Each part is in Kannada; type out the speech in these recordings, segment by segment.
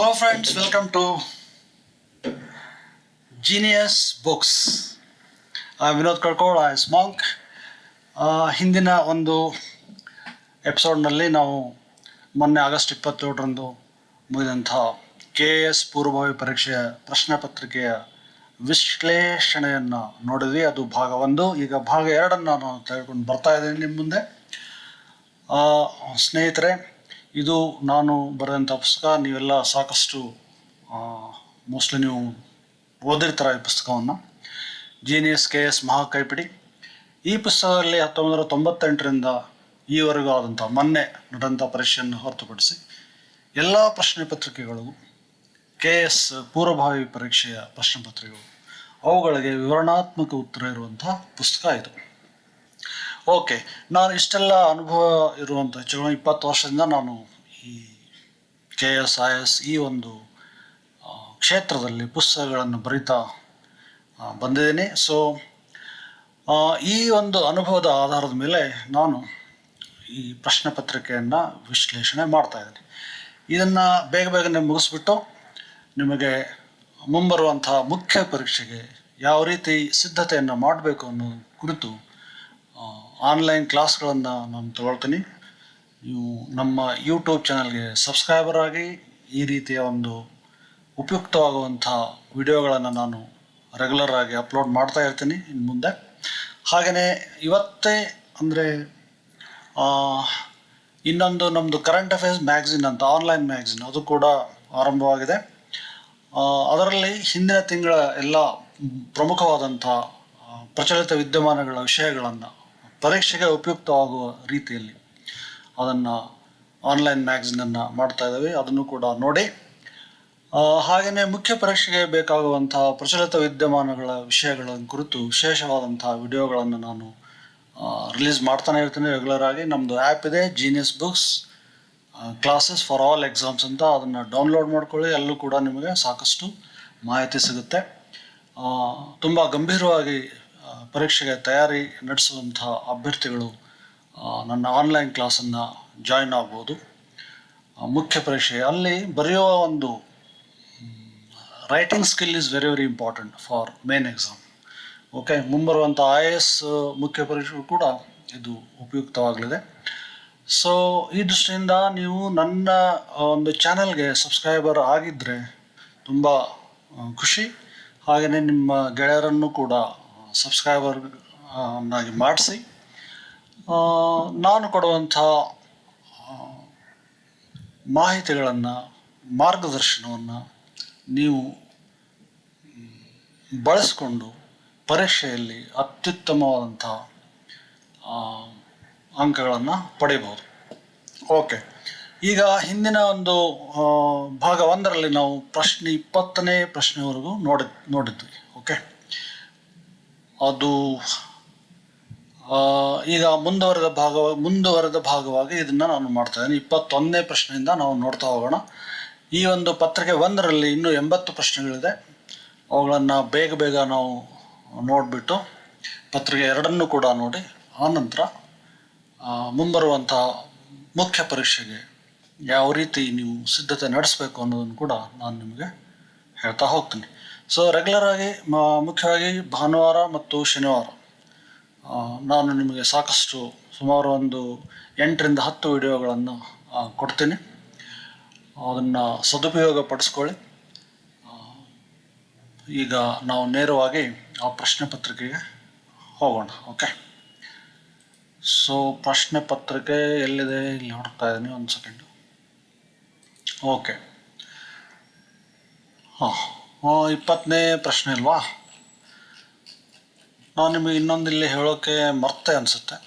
Hello friends, welcome to Genius Books. Vinod Kadkol ಎಸ್ ಮಾಂಕ್. ಹಿಂದಿನ ಒಂದು ಎಪಿಸೋಡ್ನಲ್ಲಿ ನಾವು ಮೊನ್ನೆ ಆಗಸ್ಟ್ 27ರಂದು ಮುಗಿದಂಥ KS ಪೂರ್ವಭಾವಿ ಪರೀಕ್ಷೆಯ ಪ್ರಶ್ನೆ ಪತ್ರಿಕೆಯ ವಿಶ್ಲೇಷಣೆಯನ್ನು ನೋಡಿದ್ವಿ. ಅದು ಭಾಗ 1. ಈಗ ಭಾಗ 2 ನಾನು ತೆಗೆದುಕೊಂಡು ಬರ್ತಾ ಇದ್ದೀನಿ ನಿಮ್ಮ ಮುಂದೆ. ಸ್ನೇಹಿತರೆ, ಇದು ನಾನು ಬರೆದಂಥ ಪುಸ್ತಕ. ನೀವೆಲ್ಲ ಸಾಕಷ್ಟು ಮೋಸ್ಟ್ಲಿ ನೀವು ಓದಿರ್ತಾರೆ ಈ ಪುಸ್ತಕವನ್ನು. Genius KS ಮಹಾಕೈಪಿಡಿ. ಈ ಪುಸ್ತಕದಲ್ಲಿ 1998ರಿಂದ ಈವರೆಗೂ ಆದಂಥ ಮೊನ್ನೆ ನಡೆದಂಥ ಪರೀಕ್ಷೆಯನ್ನು ಹೊರತುಪಡಿಸಿ ಎಲ್ಲ ಪ್ರಶ್ನೆ ಪತ್ರಿಕೆಗಳು KS ಪೂರ್ವಭಾವಿ ಪರೀಕ್ಷೆಯ ಪ್ರಶ್ನೆ ಪತ್ರಿಕೆಗಳು, ಅವುಗಳಿಗೆ ವಿವರಣಾತ್ಮಕ ಉತ್ತರ ಇರುವಂಥ ಪುಸ್ತಕ ಇದು. ಓಕೆ, ನಾನು ಇಷ್ಟೆಲ್ಲ ಅನುಭವ ಇರುವಂಥ ಹೆಚ್ಚು 20 ವರ್ಷದಿಂದ ನಾನು ಈ KS IS ಈ ಒಂದು ಕ್ಷೇತ್ರದಲ್ಲಿ ಪುಸ್ತಕಗಳನ್ನು ಬರಿತಾ ಬಂದಿದ್ದೀನಿ. ಸೊ ಈ ಒಂದು ಅನುಭವದ ಆಧಾರದ ಮೇಲೆ ನಾನು ಈ ಪ್ರಶ್ನೆ ಪತ್ರಿಕೆಯನ್ನು ವಿಶ್ಲೇಷಣೆ ಮಾಡ್ತಾ ಇದ್ದೀನಿ. ಇದನ್ನು ಬೇಗನೆ ಮುಗಿಸ್ಬಿಟ್ಟು ನಿಮಗೆ ಮುಂಬರುವಂಥ ಮುಖ್ಯ ಪರೀಕ್ಷೆಗೆ ಯಾವ ರೀತಿ ಸಿದ್ಧತೆಯನ್ನು ಮಾಡಬೇಕು ಅನ್ನೋ ಕುರಿತು ಆನ್ಲೈನ್ ಕ್ಲಾಸ್ಗಳನ್ನು ನಾನು ತಗೊಳ್ತೀನಿ. ನೀವು ನಮ್ಮ ಯೂಟ್ಯೂಬ್ ಚಾನಲ್ಗೆ ಸಬ್ಸ್ಕ್ರೈಬರ್ ಆಗಿ ಈ ರೀತಿಯ ಒಂದು ಉಪಯುಕ್ತವಾಗುವಂಥ ವಿಡಿಯೋಗಳನ್ನು ನಾನು ರೆಗ್ಯುಲರ್ ಆಗಿ ಅಪ್ಲೋಡ್ ಮಾಡ್ತಾ ಇರ್ತೀನಿ ಇನ್ನು ಮುಂದೆ. ಹಾಗೆಯೇ ಇವತ್ತೇ ಅಂದರೆ ಇನ್ನೊಂದು ನಮ್ಮದು ಕರೆಂಟ್ ಅಫೇರ್ಸ್ ಮ್ಯಾಗ್ಝಿನ್ ಅಂತ ಆನ್ಲೈನ್ ಮ್ಯಾಗ್ಝಿನ್, ಅದು ಕೂಡ ಆರಂಭವಾಗಿದೆ. ಅದರಲ್ಲಿ ಹಿಂದಿನ ತಿಂಗಳ ಎಲ್ಲ ಪ್ರಮುಖವಾದಂಥ ಪ್ರಚಲಿತ ವಿದ್ಯಮಾನಗಳ ವಿಷಯಗಳನ್ನು ಪರೀಕ್ಷೆಗೆ ಉಪಯುಕ್ತವಾಗುವ ರೀತಿಯಲ್ಲಿ ಅದನ್ನು ಆನ್ಲೈನ್ ಮ್ಯಾಗ್ಝಿನನ್ನು ಮಾಡ್ತಾ ಇದ್ದೀವಿ. ಅದನ್ನು ಕೂಡ ನೋಡಿ. ಹಾಗೆಯೇ ಮುಖ್ಯ ಪರೀಕ್ಷೆಗೆ ಬೇಕಾಗುವಂಥ ಪ್ರಚಲಿತ ವಿದ್ಯಮಾನಗಳ ವಿಷಯಗಳ ಕುರಿತು ವಿಶೇಷವಾದಂಥ ವಿಡಿಯೋಗಳನ್ನು ನಾನು ರಿಲೀಸ್ ಮಾಡ್ತಾನೆ ಇರ್ತೀನಿ ರೆಗ್ಯುಲರ್ ಆಗಿ. ನಮ್ಮದು ಆ್ಯಪ್ ಇದೆ, genius books classes for all exams ಅಂತ. ಅದನ್ನು ಡೌನ್ಲೋಡ್ ಮಾಡ್ಕೊಳ್ಳಿ. ಅಲ್ಲೂ ಕೂಡ ನಿಮಗೆ ಸಾಕಷ್ಟು ಮಾಹಿತಿ ಸಿಗುತ್ತೆ. ತುಂಬ ಗಂಭೀರವಾಗಿ ಪರೀಕ್ಷೆಗೆ ತಯಾರಿ ನಡೆಸುವಂಥ ಅಭ್ಯರ್ಥಿಗಳು ನನ್ನ ಆನ್ಲೈನ್ ಕ್ಲಾಸನ್ನು ಜಾಯ್ನ್ ಆಗ್ಬೋದು. ಮುಖ್ಯ ಪರೀಕ್ಷೆ ಅಲ್ಲಿ ಬರೆಯುವ ಒಂದು writing skill is very important for main exam. Okay, ಮುಂಬರುವಂಥ IAS ಮುಖ್ಯ ಪರೀಕ್ಷೆಗೂ ಕೂಡ ಇದು ಉಪಯುಕ್ತವಾಗಲಿದೆ. ಸೊ ಈ ದೃಷ್ಟಿಯಿಂದ ನೀವು ನನ್ನ ಒಂದು ಚಾನಲ್ಗೆ ಸಬ್ಸ್ಕ್ರೈಬರ್ ಆಗಿದ್ದರೆ ತುಂಬ ಖುಷಿ. ಹಾಗೆಯೇ ನಿಮ್ಮ ಗೆಳೆಯರನ್ನು ಕೂಡ ಸಬ್ಸ್ಕ್ರೈಬರ್ ಆಗಿ ಮಾಡಿಸಿ. ನಾನು ಕೊಡುವಂಥ ಮಾಹಿತಿಗಳನ್ನು, ಮಾರ್ಗದರ್ಶನವನ್ನು ನೀವು ಬಳಸಿಕೊಂಡು ಪರೀಕ್ಷೆಯಲ್ಲಿ ಅತ್ಯುತ್ತಮವಾದಂಥ ಅಂಕಗಳನ್ನು ಪಡೆಯಬಹುದು. ಓಕೆ, ಈಗ ಹಿಂದಿನ ಒಂದು ಭಾಗ 1ರಲ್ಲಿ ನಾವು 20ನೇ ಪ್ರಶ್ನೆವರೆಗೂ ನೋಡಿದ್ವಿ. ಓಕೆ, ಅದು ಈಗ ಮುಂದುವರೆದ ಭಾಗವಾಗಿ ಇದನ್ನು ನಾನು ಮಾಡ್ತಾ ಇದ್ದೀನಿ. 21ನೇ ಪ್ರಶ್ನೆಯಿಂದ ನಾವು ನೋಡ್ತಾ ಹೋಗೋಣ. ಈ ಒಂದು ಪತ್ರಿಕೆ 1ರಲ್ಲಿ ಇನ್ನೂ 80 ಪ್ರಶ್ನೆಗಳಿದೆ. ಅವುಗಳನ್ನು ಬೇಗ ನಾವು ನೋಡಿಬಿಟ್ಟು ಪತ್ರಿಕೆ 2ನ್ನು ಕೂಡ ನೋಡಿ ಆನಂತರ ಮುಂಬರುವಂಥ ಮುಖ್ಯ ಪರೀಕ್ಷೆಗೆ ಯಾವ ರೀತಿ ನೀವು ಸಿದ್ಧತೆ ನಡೆಸಬೇಕು ಅನ್ನೋದನ್ನು ಕೂಡ ನಾನು ನಿಮಗೆ ಹೇಳ್ತಾ ಹೋಗ್ತೀನಿ. ಸೊ ರೆಗ್ಯುಲರ್ ಆಗಿ ಮುಖ್ಯವಾಗಿ ಭಾನುವಾರ ಮತ್ತು ಶನಿವಾರ ನಾನು ನಿಮಗೆ ಸಾಕಷ್ಟು ಸುಮಾರು ಒಂದು 8ರಿಂದ 10 ವಿಡಿಯೋಗಳನ್ನು ಕೊಡ್ತೀನಿ. ಅದನ್ನು ಸದುಪಯೋಗ ಪಡಿಸ್ಕೊಳ್ಳಿ. ಈಗ ನಾವು ನೇರವಾಗಿ ಆ ಪ್ರಶ್ನೆ ಪತ್ರಿಕೆಗೆ ಹೋಗೋಣ. ಓಕೆ, ಸೊ ಪ್ರಶ್ನೆ ಪತ್ರಿಕೆ ಎಲ್ಲಿದೆ, ಇಲ್ಲಿ ಹುಡುಕ್ತಾ ಇದ್ದೀನಿ, ಒಂದು ಸೆಕೆಂಡು. ಓಕೆ, 20ನೇ ಪ್ರಶ್ನೆ ಅಲ್ವಾ? ನಾನು ನಿಮಗೆ ಇನ್ನೊಂದು ಇಲ್ಲಿ ಹೇಳೋಕ್ಕೆ ಮರ್ತೆ ಅನಿಸುತ್ತೆ.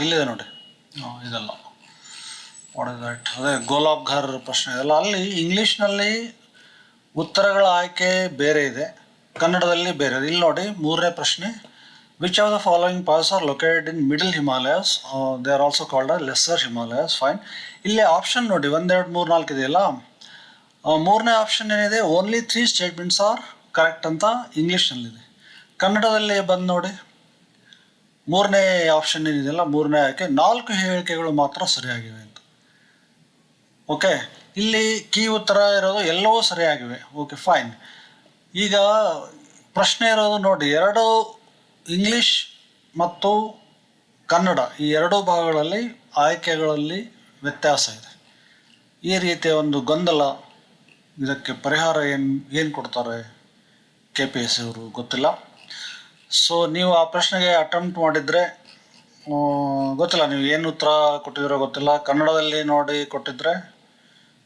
ಇಲ್ಲಿದೆ ನೋಡಿ. ಇದೆಲ್ಲ ಅದೇ ಗೋಲಾಬ್ ಘರ್ ಪ್ರಶ್ನೆ ಇದೆಲ್ಲ. ಅಲ್ಲಿ ಇಂಗ್ಲೀಷ್ನಲ್ಲಿ ಉತ್ತರಗಳ ಆಯ್ಕೆ ಬೇರೆ ಇದೆ, ಕನ್ನಡದಲ್ಲಿ ಬೇರೆ ಇದೆ. ಇಲ್ಲಿ ನೋಡಿ 3ನೇ ಪ್ರಶ್ನೆ. Which of the following pass are located in middle Himalayas, they are also called a lesser Himalayas. Fine. ಇಲ್ಲಿ ಆಪ್ಷನ್ ನೋಡಿ, 1, 2, 3, 4 ಇದೆಯಲ್ಲ. 3ನೇ ಆಪ್ಷನ್ ಏನಿದೆ, ಓನ್ಲಿ 3 ಸ್ಟೇಟ್ಮೆಂಟ್ಸ್ ಆರ್ ಕರೆಕ್ಟ್ ಅಂತ ಇಂಗ್ಲೀಷ್ನಲ್ಲಿದೆ. ಕನ್ನಡದಲ್ಲಿ ಬಂದು ನೋಡಿ, 3ನೇ ಆಪ್ಷನ್ ಏನಿದೆಯಲ್ಲ, 3ನೇ ಆಯ್ಕೆ 4 ಹೇಳಿಕೆಗಳು ಮಾತ್ರ ಸರಿಯಾಗಿವೆ ಅಂತ. ಓಕೆ, ಇಲ್ಲಿ ಕೀ ಉತ್ತರ ಇರೋದು ಎಲ್ಲವೂ ಸರಿಯಾಗಿವೆ. Okay, fine. ಈಗ ಪ್ರಶ್ನೆ ಇರೋದು ನೋಡಿ, ಎರಡು ಇಂಗ್ಲಿಷ್ ಮತ್ತು ಕನ್ನಡ ಈ ಎರಡೂ ಭಾಗಗಳಲ್ಲಿ ಆಯ್ಕೆಗಳಲ್ಲಿ ವ್ಯತ್ಯಾಸ ಇದೆ. ಈ ರೀತಿಯ ಒಂದು ಗೊಂದಲ, ಇದಕ್ಕೆ ಪರಿಹಾರ ಏನು ಕೊಡ್ತಾರೆ KPSC ಅವರು ಗೊತ್ತಿಲ್ಲ. ಸೊ ನೀವು ಆ ಪ್ರಶ್ನೆಗೆ ಅಟೆಂಪ್ಟ್ ಮಾಡಿದರೆ ಗೊತ್ತಿಲ್ಲ, ನೀವು ಏನು ಉತ್ತರ ಕೊಟ್ಟಿದ್ದೀರೋ ಗೊತ್ತಿಲ್ಲ. ಕನ್ನಡದಲ್ಲಿ ನೋಡಿ ಕೊಟ್ಟಿದ್ರೆ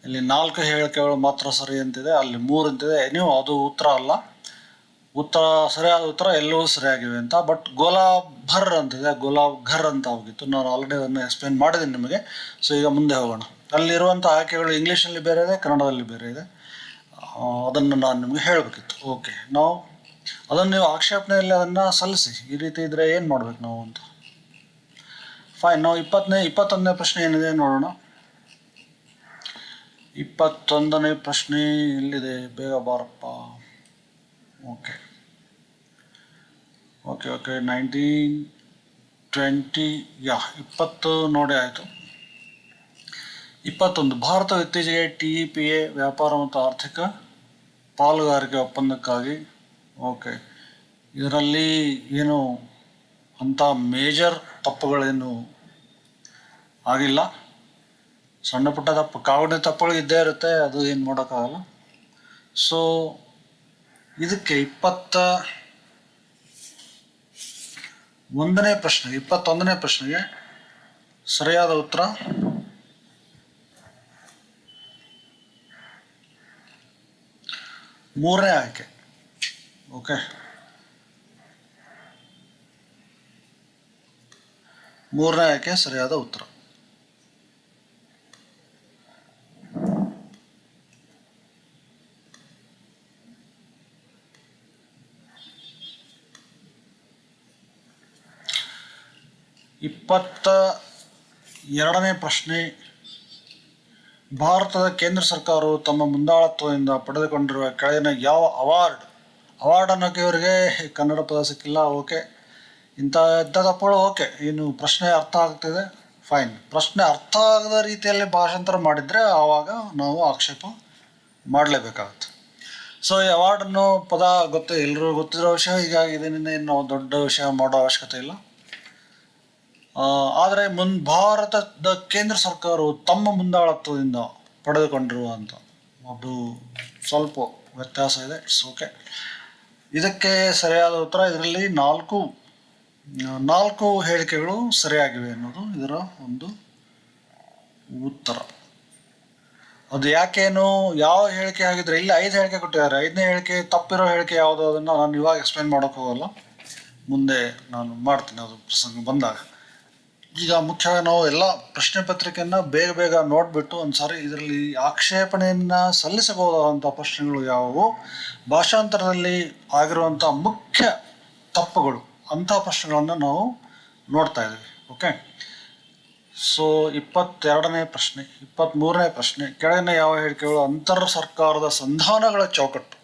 ಇಲ್ಲಿ 4 ಹೇಳಿಕೆಗಳು ಮಾತ್ರ ಸರಿ ಅಂತಿದೆ, ಅಲ್ಲಿ 3 ಅಂತಿದೆ. ನೀವು ಅದು ಉತ್ತರ ಅಲ್ಲ, ಸರಿಯಾದ ಉತ್ತರ ಎಲ್ಲವೂ ಸರಿಯಾಗಿವೆ ಅಂತ. ಬಟ್ ಗುಲಾಬ್ ಭರ್ ಅಂತಿದೆ, ಗುಲಾಬ್ ಘರ್ ಅಂತ ಹೋಗಿತ್ತು. ನಾನು ಆಲ್ರೆಡಿ ಅದನ್ನು ಎಕ್ಸ್ಪ್ಲೇನ್ ಮಾಡಿದ್ದೀನಿ ನಿಮಗೆ. ಸೊ ಈಗ ಮುಂದೆ ಹೋಗೋಣ. ಅಲ್ಲಿರುವಂಥ ಆಯ್ಕೆಗಳು ಇಂಗ್ಲೀಷಲ್ಲಿ ಬೇರೆ ಇದೆ, ಕನ್ನಡದಲ್ಲಿ ಬೇರೆ ಇದೆ. ಅದನ್ನು ನಾನು ನಿಮಗೆ ಹೇಳಬೇಕಿತ್ತು. ಓಕೆ, ನಾವು ಅದನ್ನು ನೀವು ಆಕ್ಷೇಪಣೆಯಲ್ಲಿ ಅದನ್ನು ಸಲ್ಲಿಸಿ. ಈ ರೀತಿ ಇದ್ದರೆ ಏನು ಮಾಡ್ಬೇಕು ನಾವು ಅಂತ. ಫೈನ್. ನಾವು 21ನೇ ಪ್ರಶ್ನೆ ಏನಿದೆ ನೋಡೋಣ. 21ನೇ ಪ್ರಶ್ನೆ ಎಲ್ಲಿದೆ? ಬೇಗ ಬಾರಪ್ಪ. ಓಕೆ 1920 20 ನೋಡಿ ಆಯಿತು. 21 ಭಾರತವು ಇತ್ತೀಚೆಗೆ TEPA ವ್ಯಾಪಾರ ಮತ್ತು ಆರ್ಥಿಕ ಪಾಲುಗಾರಿಕೆ ಒಪ್ಪಂದಕ್ಕಾಗಿ. ಓಕೆ, ಇದರಲ್ಲಿ ಏನು ಅಂಥ ಮೇಜರ್ ತಪ್ಪುಗಳೇನು ಆಗಿಲ್ಲ. ಸಣ್ಣ ಪುಟ್ಟ ತಪ್ಪು, ಕಾಗದ ತಪ್ಪುಗಳು ಇದ್ದೇ ಇರುತ್ತೆ, ಅದು ಏನು ಮಾಡೋಕ್ಕಾಗಲ್ಲ. ಸೊ ಇದಕ್ಕೆ 21ನೇ ಪ್ರಶ್ನೆಗೆ ಸರಿಯಾದ ಉತ್ತರ ಮೂರನೇ ಆಯ್ಕೆ. ಓಕೆ, ಮೂರನೇ ಆಯ್ಕೆ ಸರಿಯಾದ ಉತ್ತರ. ಇಪ್ಪತ್ತ 2ನೇ ಪ್ರಶ್ನೆ, ಭಾರತದ ಕೇಂದ್ರ ಸರ್ಕಾರವು ತಮ್ಮ ಮುಂದಾಳತ್ವದಿಂದ ಪಡೆದುಕೊಂಡಿರುವ ಕೆಳಗಿನ ಯಾವ ಅವಾರ್ಡ್ ಅನ್ನೋಕ್ಕೆ ಇವರಿಗೆ ಕನ್ನಡ ಪದ ಸಿಕ್ಕಿಲ್ಲ. ಓಕೆ, ಇಂಥ ತಪ್ಪುಗಳು. ಓಕೆ, ಇನ್ನು ಪ್ರಶ್ನೆ ಅರ್ಥ ಆಗ್ತಿದೆ, ಫೈನ್. ಪ್ರಶ್ನೆ ಅರ್ಥ ಆಗದ ರೀತಿಯಲ್ಲಿ ಭಾಷಾಂತರ ಮಾಡಿದರೆ ಆವಾಗ ನಾವು ಆಕ್ಷೇಪ ಮಾಡಲೇಬೇಕಾಗುತ್ತೆ. ಸೊ ಈ ಅವಾರ್ಡನ್ನು ಪದ ಎಲ್ಲರೂ ಗೊತ್ತಿರೋ ವಿಷಯ, ಹೀಗಾಗಿ ಇದನ್ನು ದೊಡ್ಡ ವಿಷಯ ಮಾಡೋ ಅವಶ್ಯಕತೆ ಇಲ್ಲ. ಆದರೆ ಭಾರತದ ಕೇಂದ್ರ ಸರ್ಕಾರವು ತಮ್ಮ ಮುಂದಾಳತ್ವದಿಂದ ಪಡೆದುಕೊಂಡಿರುವಂಥ ಅದು ಸ್ವಲ್ಪ ವ್ಯತ್ಯಾಸ ಇದೆ. It's okay. ಇದಕ್ಕೆ ಸರಿಯಾದ ಉತ್ತರ, ಇದರಲ್ಲಿ 4 ಹೇಳಿಕೆಗಳು ಸರಿಯಾಗಿವೆ ಅನ್ನೋದು ಇದರ ಒಂದು ಉತ್ತರ. ಅದು ಯಾಕೇನು ಯಾವ ಹೇಳಿಕೆ ಆಗಿದ್ರೆ, ಇಲ್ಲಿ 5 ಹೇಳಿಕೆ ಕೊಟ್ಟಿದ್ದಾರೆ. 5ನೇ ಹೇಳಿಕೆ ತಪ್ಪಿರೋ ಹೇಳಿಕೆ ಯಾವುದು ಅದನ್ನು ನಾನು ಇವಾಗ ಎಕ್ಸ್ಪ್ಲೇನ್ ಮಾಡೋಕ್ಕೆ ಹೋಗಲ್ಲ, ಮುಂದೆ ನಾನು ಮಾಡ್ತೀನಿ ಅದು ಪ್ರಸಂಗ ಬಂದಾಗ. ಈಗ ಮುಖ್ಯವಾಗಿ ನಾವು ಎಲ್ಲ ಪ್ರಶ್ನೆ ಪತ್ರಿಕೆಯನ್ನು ಬೇಗ ನೋಡಿಬಿಟ್ಟು ಒಂದ್ಸಾರಿ ಇದರಲ್ಲಿ ಆಕ್ಷೇಪಣೆಯನ್ನು ಸಲ್ಲಿಸಬಹುದಾದಂಥ ಪ್ರಶ್ನೆಗಳು ಯಾವುವು, ಭಾಷಾಂತರದಲ್ಲಿ ಆಗಿರುವಂಥ ಮುಖ್ಯ ತಪ್ಪುಗಳು, ಅಂಥ ಪ್ರಶ್ನೆಗಳನ್ನು ನಾವು ನೋಡ್ತಾ ಇದ್ದೀವಿ. ಓಕೆ, ಸೊ 22ನೇ ಪ್ರಶ್ನೆ. 23ನೇ ಪ್ರಶ್ನೆ, ಕೆಳಗಿನ ಯಾವ ಹೇಳಿಕೆಗಳು ಅಂತರ್ ಸರ್ಕಾರದ ಸಂಧಾನಗಳ ಚೌಕಟ್ಟು.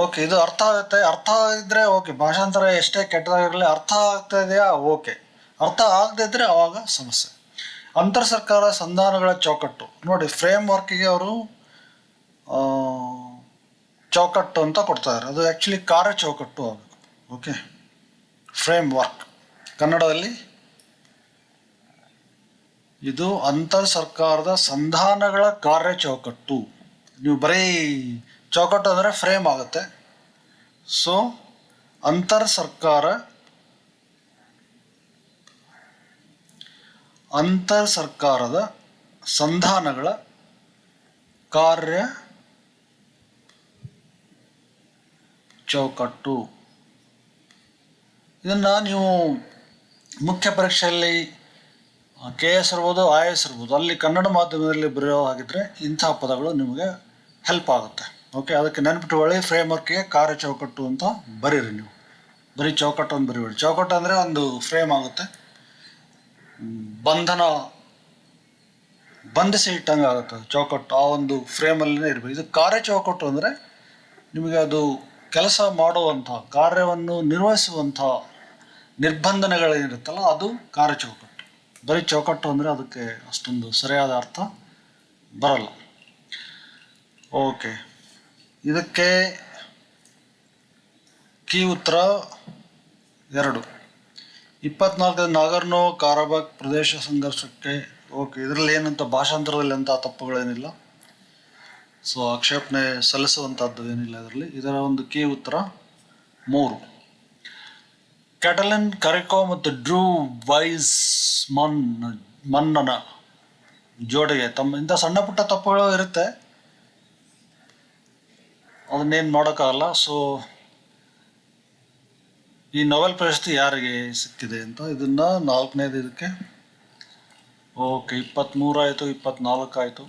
ಓಕೆ, ಇದು ಅರ್ಥ ಆಗುತ್ತೆ. ಅರ್ಥ ಆಗಿದ್ರೆ ಓಕೆ, ಭಾಷಾಂತರ ಎಷ್ಟೇ ಕೆಟ್ಟದಾಗಿರಲಿ ಅರ್ಥ ಆಗ್ತಾ ಇದೆಯಾ? ಓಕೆ. ಅರ್ಥ ಆಗದೇ ಇದ್ದರೆ ಆವಾಗ ಸಮಸ್ಯೆ. ಅಂತರ್ ಸರ್ಕಾರ ಸಂಧಾನಗಳ ಚೌಕಟ್ಟು ನೋಡಿ, ಫ್ರೇಮ್ ವರ್ಕಿಗೆ ಅವರು ಚೌಕಟ್ಟು ಅಂತ ಕೊಡ್ತಾರೆ. ಅದು ಆ್ಯಕ್ಚುಲಿ ಕಾರ್ಯ ಚೌಕಟ್ಟು ಆಗಬೇಕು. ಓಕೆ, ಫ್ರೇಮ್ ವರ್ಕ್ ಕನ್ನಡದಲ್ಲಿ ಇದು ಅಂತರ್ ಸರ್ಕಾರದ ಸಂಧಾನಗಳ ಕಾರ್ಯ ಚೌಕಟ್ಟು. ನೀವು ಬರೀ ಚೌಕಟ್ಟು ಅಂದರೆ ಫ್ರೇಮ್ ಆಗುತ್ತೆ. ಸೊ ಅಂತರ್ ಸರ್ಕಾರದ ಸಂಧಾನಗಳ ಕಾರ್ಯ ಚೌಕಟ್ಟು. ಇದನ್ನು ನೀವು ಮುಖ್ಯ ಪರೀಕ್ಷೆಯಲ್ಲಿ KS ಇರ್ಬೋದು, IAS ಇರ್ಬೋದು, ಅಲ್ಲಿ ಕನ್ನಡ ಮಾಧ್ಯಮದಲ್ಲಿ ಬರೆಯೋ ಹಾಗಿದ್ರೆ ಇಂಥ ಪದಗಳು ನಿಮಗೆ ಹೆಲ್ಪ್ ಆಗುತ್ತೆ. ಓಕೆ, ಅದಕ್ಕೆ ನೆನಪಿಟ್ಟುಕೊಳ್ಳಿ, ಫ್ರೇಮ್ ವರ್ಕಿಗೆ ಕಾರ್ಯ ಚೌಕಟ್ಟು ಅಂತ ಬರೀರಿ. ನೀವು ಬರೀ ಚೌಕಟ್ಟು ಅಂತ ಬರೀಬೇಡಿ. ಚೌಕಟ್ಟು ಅಂದರೆ ಒಂದು ಫ್ರೇಮ್ ಆಗುತ್ತೆ, ಬಂಧಿಸಿ ಇಟ್ಟಂಗೆ ಆಗುತ್ತೆ ಚೌಕಟ್ಟು. ಆ ಒಂದು ಫ್ರೇಮಲ್ಲೇ ಇರಬೇಕು. ಇದು ಕಾರ್ಯ ಚೌಕಟ್ಟು ಅಂದರೆ ನಿಮಗೆ ಅದು ಕೆಲಸ ಮಾಡುವಂಥ, ಕಾರ್ಯವನ್ನು ನಿರ್ವಹಿಸುವಂಥ ನಿರ್ಬಂಧನೆಗಳೇನಿರುತ್ತಲ್ಲ ಅದು ಕಾರ್ಯ ಚೌಕಟ್ಟು. ಬರೀ ಚೌಕಟ್ಟು ಅಂದರೆ ಅದಕ್ಕೆ ಅಷ್ಟೊಂದು ಸರಿಯಾದ ಅರ್ಥ ಬರಲ್ಲ. ಓಕೆ, ಇದಕ್ಕೆ ಕೀ ಉತ್ತರ 2. 24 ನಾಗರ್ನೋ ಕಾರಬಾಕ್ ಪ್ರದೇಶ ಸಂಘರ್ಷಕ್ಕೆ. ಓಕೆ, ಇದರಲ್ಲಿ ಏನಂತ ಭಾಷಾಂತರದಲ್ಲಿ ಅಂತ ತಪ್ಪುಗಳೇನಿಲ್ಲ, ಸೊ ಆಕ್ಷೇಪಣೆ ಸಲ್ಲಿಸುವಂಥದ್ದು ಏನಿಲ್ಲ ಇದರಲ್ಲಿ. ಇದರ ಒಂದು ಕೀ ಉತ್ತರ 3. ಕ್ಯಾಟಲಿನ್ ಕರಿಕೋ ಮತ್ತು ಡ್ರೂ ವೈಸ್ ಮನ್ನನ ಜೋಡಿಗೆ ತಮ್ಮ ಇಂಥ ಸಣ್ಣ ಪುಟ್ಟ ತಪ್ಪುಗಳು ಇರುತ್ತೆ, ಅದನ್ನೇನು ಮಾಡೋಕ್ಕಾಗಲ್ಲ. ಸೊ ಈ ನೊಬೆಲ್ ಪ್ರಶಸ್ತಿ ಯಾರಿಗೆ ಸಿಕ್ಕಿದೆ ಅಂತ, ಇದನ್ನ 4ನೇದು ಇದಕ್ಕೆ. ಓಕೆ, 23 ಆಯಿತು, 24 ಆಯಿತು,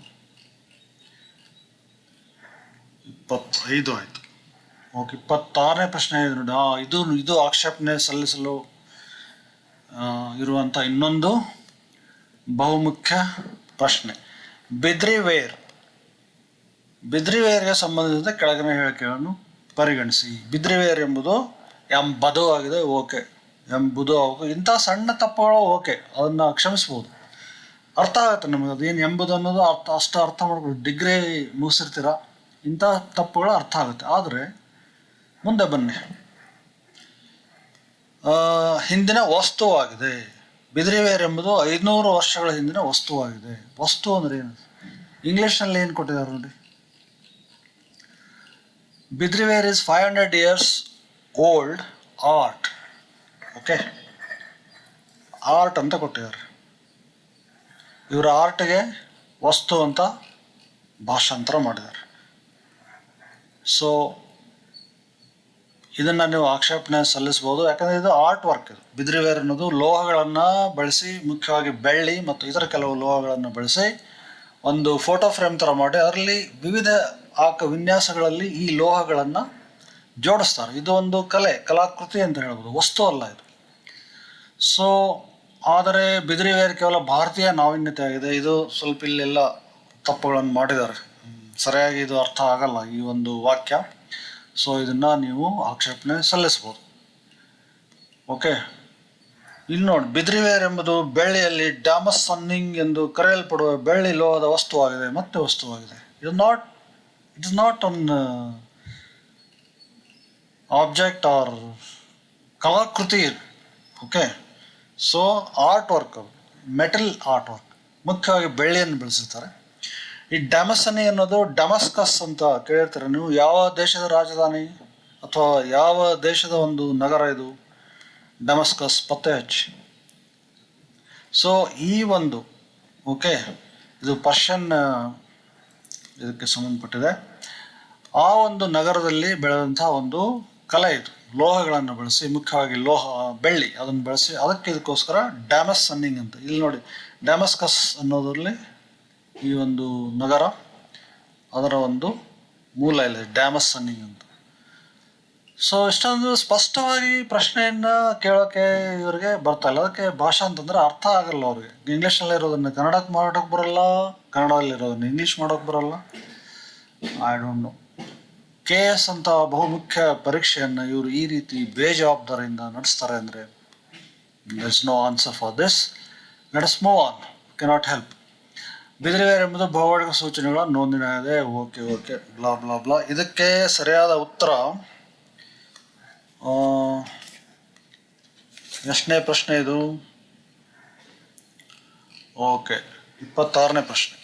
25 ಆಯಿತು. ಓಕೆ, 26ನೇ ಪ್ರಶ್ನೆ ಇದೆ ನೋಡಿ. ಇದು ಆಕ್ಷೇಪಣೆ ಸಲ್ಲಿಸಲು ಇರುವಂಥ ಇನ್ನೊಂದು ಬಹುಮುಖ್ಯ ಪ್ರಶ್ನೆ. ಬಿದ್ರಿವೇರ್ಗೆ ಸಂಬಂಧಿಸಿದ ಕೆಳಗಿನ ಹೇಳಿಕೆಗಳನ್ನು ಪರಿಗಣಿಸಿ. ಬಿದ್ರಿವೇರ್ ಎಂಬುದು ಎಂಬುದು ಆಗಿದೆ. ಓಕೆ, ಎಂಬುದು. ಇಂಥ ಸಣ್ಣ ತಪ್ಪುಗಳು ಓಕೆ, ಅದನ್ನು ಕ್ಷಮಿಸ್ಬೋದು, ಅರ್ಥ ಆಗುತ್ತೆ ನಮಗೆ. ಅದೇನು ಎಂಬುದು ಅನ್ನೋದು ಅಷ್ಟು ಅರ್ಥ ಮಾಡ್ಬೋದು. ಡಿಗ್ರಿ ಮುಗಿಸಿರ್ತೀರ, ಇಂಥ ತಪ್ಪುಗಳು ಅರ್ಥ ಆಗುತ್ತೆ. ಆದರೆ ಮುಂದೆ ಬನ್ನಿ. ಹಿಂದಿನ ವಸ್ತುವಾಗಿದೆ. ಬಿದ್ರಿವೇರ್ ಎಂಬುದು 500 ವರ್ಷಗಳ ಹಿಂದಿನ ವಸ್ತುವಾಗಿದೆ. ವಸ್ತು ಅಂದರೆ ಏನು? ಇಂಗ್ಲೀಷ್ನಲ್ಲಿ ಏನು ಕೊಟ್ಟಿದ್ದಾರೆ ನೋಡಿ. Bidriware is 500 years old art. Okay, art ಅಂತ ಕೊಟ್ಟಿದ್ದಾರೆ. ಇವರ ಆರ್ಟ್ಗೆ ವಸ್ತು ಅಂತ ಭಾಷಾಂತರ ಮಾಡಿದ್ದಾರೆ. ಸೊ ಇದನ್ನು ನೀವು ಆಕ್ಷೇಪಣೆ ಸಲ್ಲಿಸ್ಬೋದು, ಯಾಕಂದರೆ ಇದು ಆರ್ಟ್ ವರ್ಕ್. ಇದು ಬಿದ್ರಿವೇರ್ ಅನ್ನೋದು ಲೋಹಗಳನ್ನು ಬಳಸಿ, ಮುಖ್ಯವಾಗಿ ಬೆಳ್ಳಿ ಮತ್ತು ಇತರ ಕೆಲವು ಲೋಹಗಳನ್ನು ಬಳಸಿ ಒಂದು ಫೋಟೋ ಫ್ರೇಮ್ ಥರ ಮಾಡಿ ಅದರಲ್ಲಿ ವಿವಿಧ ವಿನ್ಯಾಸಗಳಲ್ಲಿ ಈ ಲೋಹಗಳನ್ನು ಜೋಡಿಸ್ತಾರೆ. ಇದು ಒಂದು ಕಲಾಕೃತಿ ಅಂತ ಹೇಳ್ಬೋದು, ವಸ್ತು ಅಲ್ಲ ಇದು. ಸೊ ಆದರೆ ಬಿದ್ರಿವೇರ್ ಕೇವಲ ಭಾರತೀಯ ನಾವೀನ್ಯತೆ ಆಗಿದೆ. ಇದು ಸ್ವಲ್ಪ ಇಲ್ಲೆಲ್ಲ ತಪ್ಪುಗಳನ್ನು ಮಾಡಿದ್ದಾರೆ, ಸರಿಯಾಗಿ ಇದು ಅರ್ಥ ಆಗಲ್ಲ ಈ ಒಂದು ವಾಕ್ಯ. ಸೊ ಇದನ್ನು ನೀವು ಆಕ್ಷೇಪಣೆ ಸಲ್ಲಿಸ್ಬೋದು. ಓಕೆ, ಇಲ್ಲಿ ನೋಡಿ, ಬಿದ್ರಿವೇರ್ ಎಂಬುದು ಬೆಳ್ಳಿಯಲ್ಲಿ ಡಾಮಸ್ ಸನ್ನಿಂಗ್ ಎಂದು ಕರೆಯಲ್ಪಡುವ ಬೆಳ್ಳಿ ಲೋಹದ ವಸ್ತುವಾಗಿದೆ. ಮತ್ತೆ ವಸ್ತುವಾಗಿದೆ. It is not an object or ಕಲಾಕೃತಿ. Okay, so art work, metal art work, ಮುಖ್ಯವಾಗಿ ಬೆಳ್ಳಿಯನ್ನು ಬಳಸಿರ್ತಾರೆ. ಈ ಡ್ಯಾಮಸನಿ ಅನ್ನೋದು ಡಮಸ್ಕಸ್ ಅಂತ ಕೇಳಿರ್ತಾರೆ ನೀವು. ಯಾವ ದೇಶದ ರಾಜಧಾನಿ ಅಥವಾ ಯಾವ ದೇಶದ ಒಂದು ನಗರ ಇದು? ಡಮಸ್ಕಸ್, ಪತ್ತೆ ಹಚ್ಚಿ. ಸೊ ಈ ಒಂದು ಓಕೆ, ಇದು ಪರ್ಷಿಯನ್ ಇದಕ್ಕೆ ಸಂಬಂಧಪಟ್ಟಿದೆ. ಆ ಒಂದು ನಗರದಲ್ಲಿ ಬೆಳೆದಂಥ ಒಂದು ಕಲೆ ಇದು. ಲೋಹಗಳನ್ನು ಬಳಸಿ, ಮುಖ್ಯವಾಗಿ ಬೆಳ್ಳಿ ಅದನ್ನು ಬಳಸಿ, ಇದಕ್ಕೋಸ್ಕರ ಡ್ಯಾಮಸ್ ಸನ್ನಿಂಗ್ ಅಂತ. ಇಲ್ಲಿ ನೋಡಿ, ಡ್ಯಾಮಸ್ಕಸ್ ಅನ್ನೋದರಲ್ಲಿ ಈ ಒಂದು ನಗರ, ಅದರ ಒಂದು ಮೂಲ ಇಲ್ಲ, ಡ್ಯಾಮಸ್ ಸನ್ನಿಂಗ್ ಅಂತ. ಸೊ ಇಷ್ಟೊಂದು ಸ್ಪಷ್ಟವಾಗಿ ಪ್ರಶ್ನೆಯನ್ನು ಕೇಳೋಕ್ಕೆ ಇವರಿಗೆ ಬರ್ತಾ ಇಲ್ಲ. ಅದಕ್ಕೆ ಭಾಷಾ ಅಂತಂದರೆ ಅರ್ಥ ಆಗಲ್ಲ ಅವ್ರಿಗೆ. ಇಂಗ್ಲೀಷ್ನಲ್ಲಿ ಇರೋದನ್ನು ಕನ್ನಡಕ್ಕೆ ಮಾಡೋಕ್ಕೆ ಬರಲ್ಲ, ಕನ್ನಡದಲ್ಲಿರೋದನ್ನು ಇಂಗ್ಲೀಷ್ ಮಾಡೋಕ್ಕೆ ಬರಲ್ಲ. I don't know. KS ಅಂತ ಬಹುಮುಖ್ಯ ಪರೀಕ್ಷೆಯನ್ನು ಇವರು ಈ ರೀತಿ ಬೇಜವಾಬ್ದಾರಿಯಿಂದ ನಡೆಸ್ತಾರೆ ಅಂದರೆ there is no answer for this. Let us move on. Cannot help. Bidriware ಎಂಬುದು ಭೌಗೋಳಿಕ ಸೂಚನೆಗಳ ನೋಂದಣಿಯಾಗಿದೆ. Okay, blah blah blah. ಇದಕ್ಕೆ ಸರಿಯಾದ ಉತ್ತರ ಎಷ್ಟನೇ ಪ್ರಶ್ನೆ ಇದು? ಓಕೆ, 26ನೇ ಪ್ರಶ್ನೆ.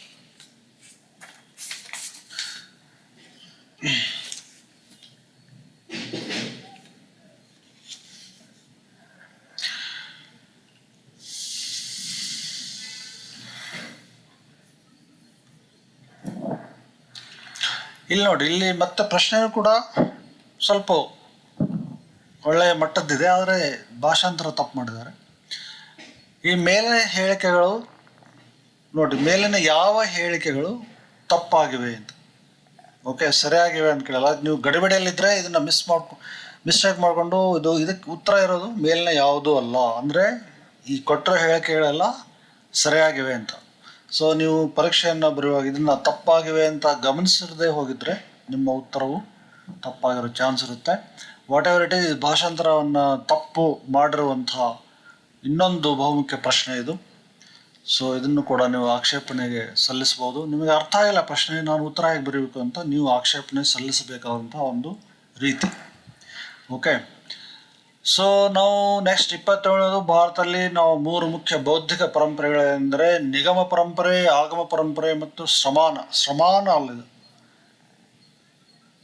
ಇಲ್ಲಿ ನೋಡಿ, ಇಲ್ಲಿ ಮತ್ತೆ ಪ್ರಶ್ನೆಯೂ ಕೂಡ ಸ್ವಲ್ಪ ಒಳ್ಳೆಯ ಮಟ್ಟದ್ದಿದೆ, ಆದರೆ ಭಾಷಾಂತರ ತಪ್ಪು ಮಾಡಿದ್ದಾರೆ. ಈ ಮೇಲಿನ ಹೇಳಿಕೆಗಳು ನೋಡಿ, ಮೇಲಿನ ಯಾವ ಹೇಳಿಕೆಗಳು ತಪ್ಪಾಗಿವೆ ಅಂತ. ಓಕೆ, ಸರಿಯಾಗಿವೆ ಅಂತ ಕೇಳಲ್ಲ. ನೀವು ಗಡಿಬಿಡಿಯಲ್ಲಿದ್ದರೆ ಇದನ್ನು ಮಿಸ್ಟೇಕ್ ಮಾಡಿಕೊಂಡು ಇದಕ್ಕೆ ಉತ್ತರ ಇರೋದು ಮೇಲಿನ ಯಾವುದೂ ಅಲ್ಲ, ಅಂದರೆ ಈ ಕೊಟ್ಟಿರೋ ಹೇಳಿಕೆಗಳೆಲ್ಲ ಸರಿಯಾಗಿವೆ ಅಂತ. ಸೊ ನೀವು ಪರೀಕ್ಷೆಯನ್ನು ಬರೆಯುವಾಗ ಇದನ್ನು ತಪ್ಪಾಗಿವೆ ಅಂತ ಗಮನಿಸದೇ ಹೋಗಿದ್ರೆ ನಿಮ್ಮ ಉತ್ತರವು ತಪ್ಪಾಗಿರೋ ಚಾನ್ಸ್ ಇರುತ್ತೆ. ವಾಟ್ ಎವರ್ ಇಟ್ ಈಸ್, ಭಾಷಾಂತರವನ್ನು ತಪ್ಪು ಮಾಡಿರುವಂತಹ ಇನ್ನೊಂದು ಬಹುಮುಖ್ಯ ಪ್ರಶ್ನೆ ಇದು. ಸೊ ಇದನ್ನು ಕೂಡ ನೀವು ಆಕ್ಷೇಪಣೆಗೆ ಸಲ್ಲಿಸ್ಬೋದು. ನಿಮಗೆ ಅರ್ಥ ಆಗಿಲ್ಲ ಪ್ರಶ್ನೆ, ನಾನು ಉತ್ತರ ಹೇಗೆ ಬರೀಬೇಕು ಅಂತ ನೀವು ಆಕ್ಷೇಪಣೆ ಸಲ್ಲಿಸಬೇಕಾದಂಥ ಒಂದು ರೀತಿ. ಓಕೆ, ಸೊ ನಾವು ನೆಕ್ಸ್ಟ್ 27 ಭಾರತದಲ್ಲಿ ನಾವು 3 ಮುಖ್ಯ ಬೌದ್ಧಿಕ ಪರಂಪರೆಗಳೆಂದರೆ ನಿಗಮ ಪರಂಪರೆ, ಆಗಮ ಪರಂಪರೆ ಮತ್ತು ಶ್ರಮಣ ಅಲ್ಲಿದೆ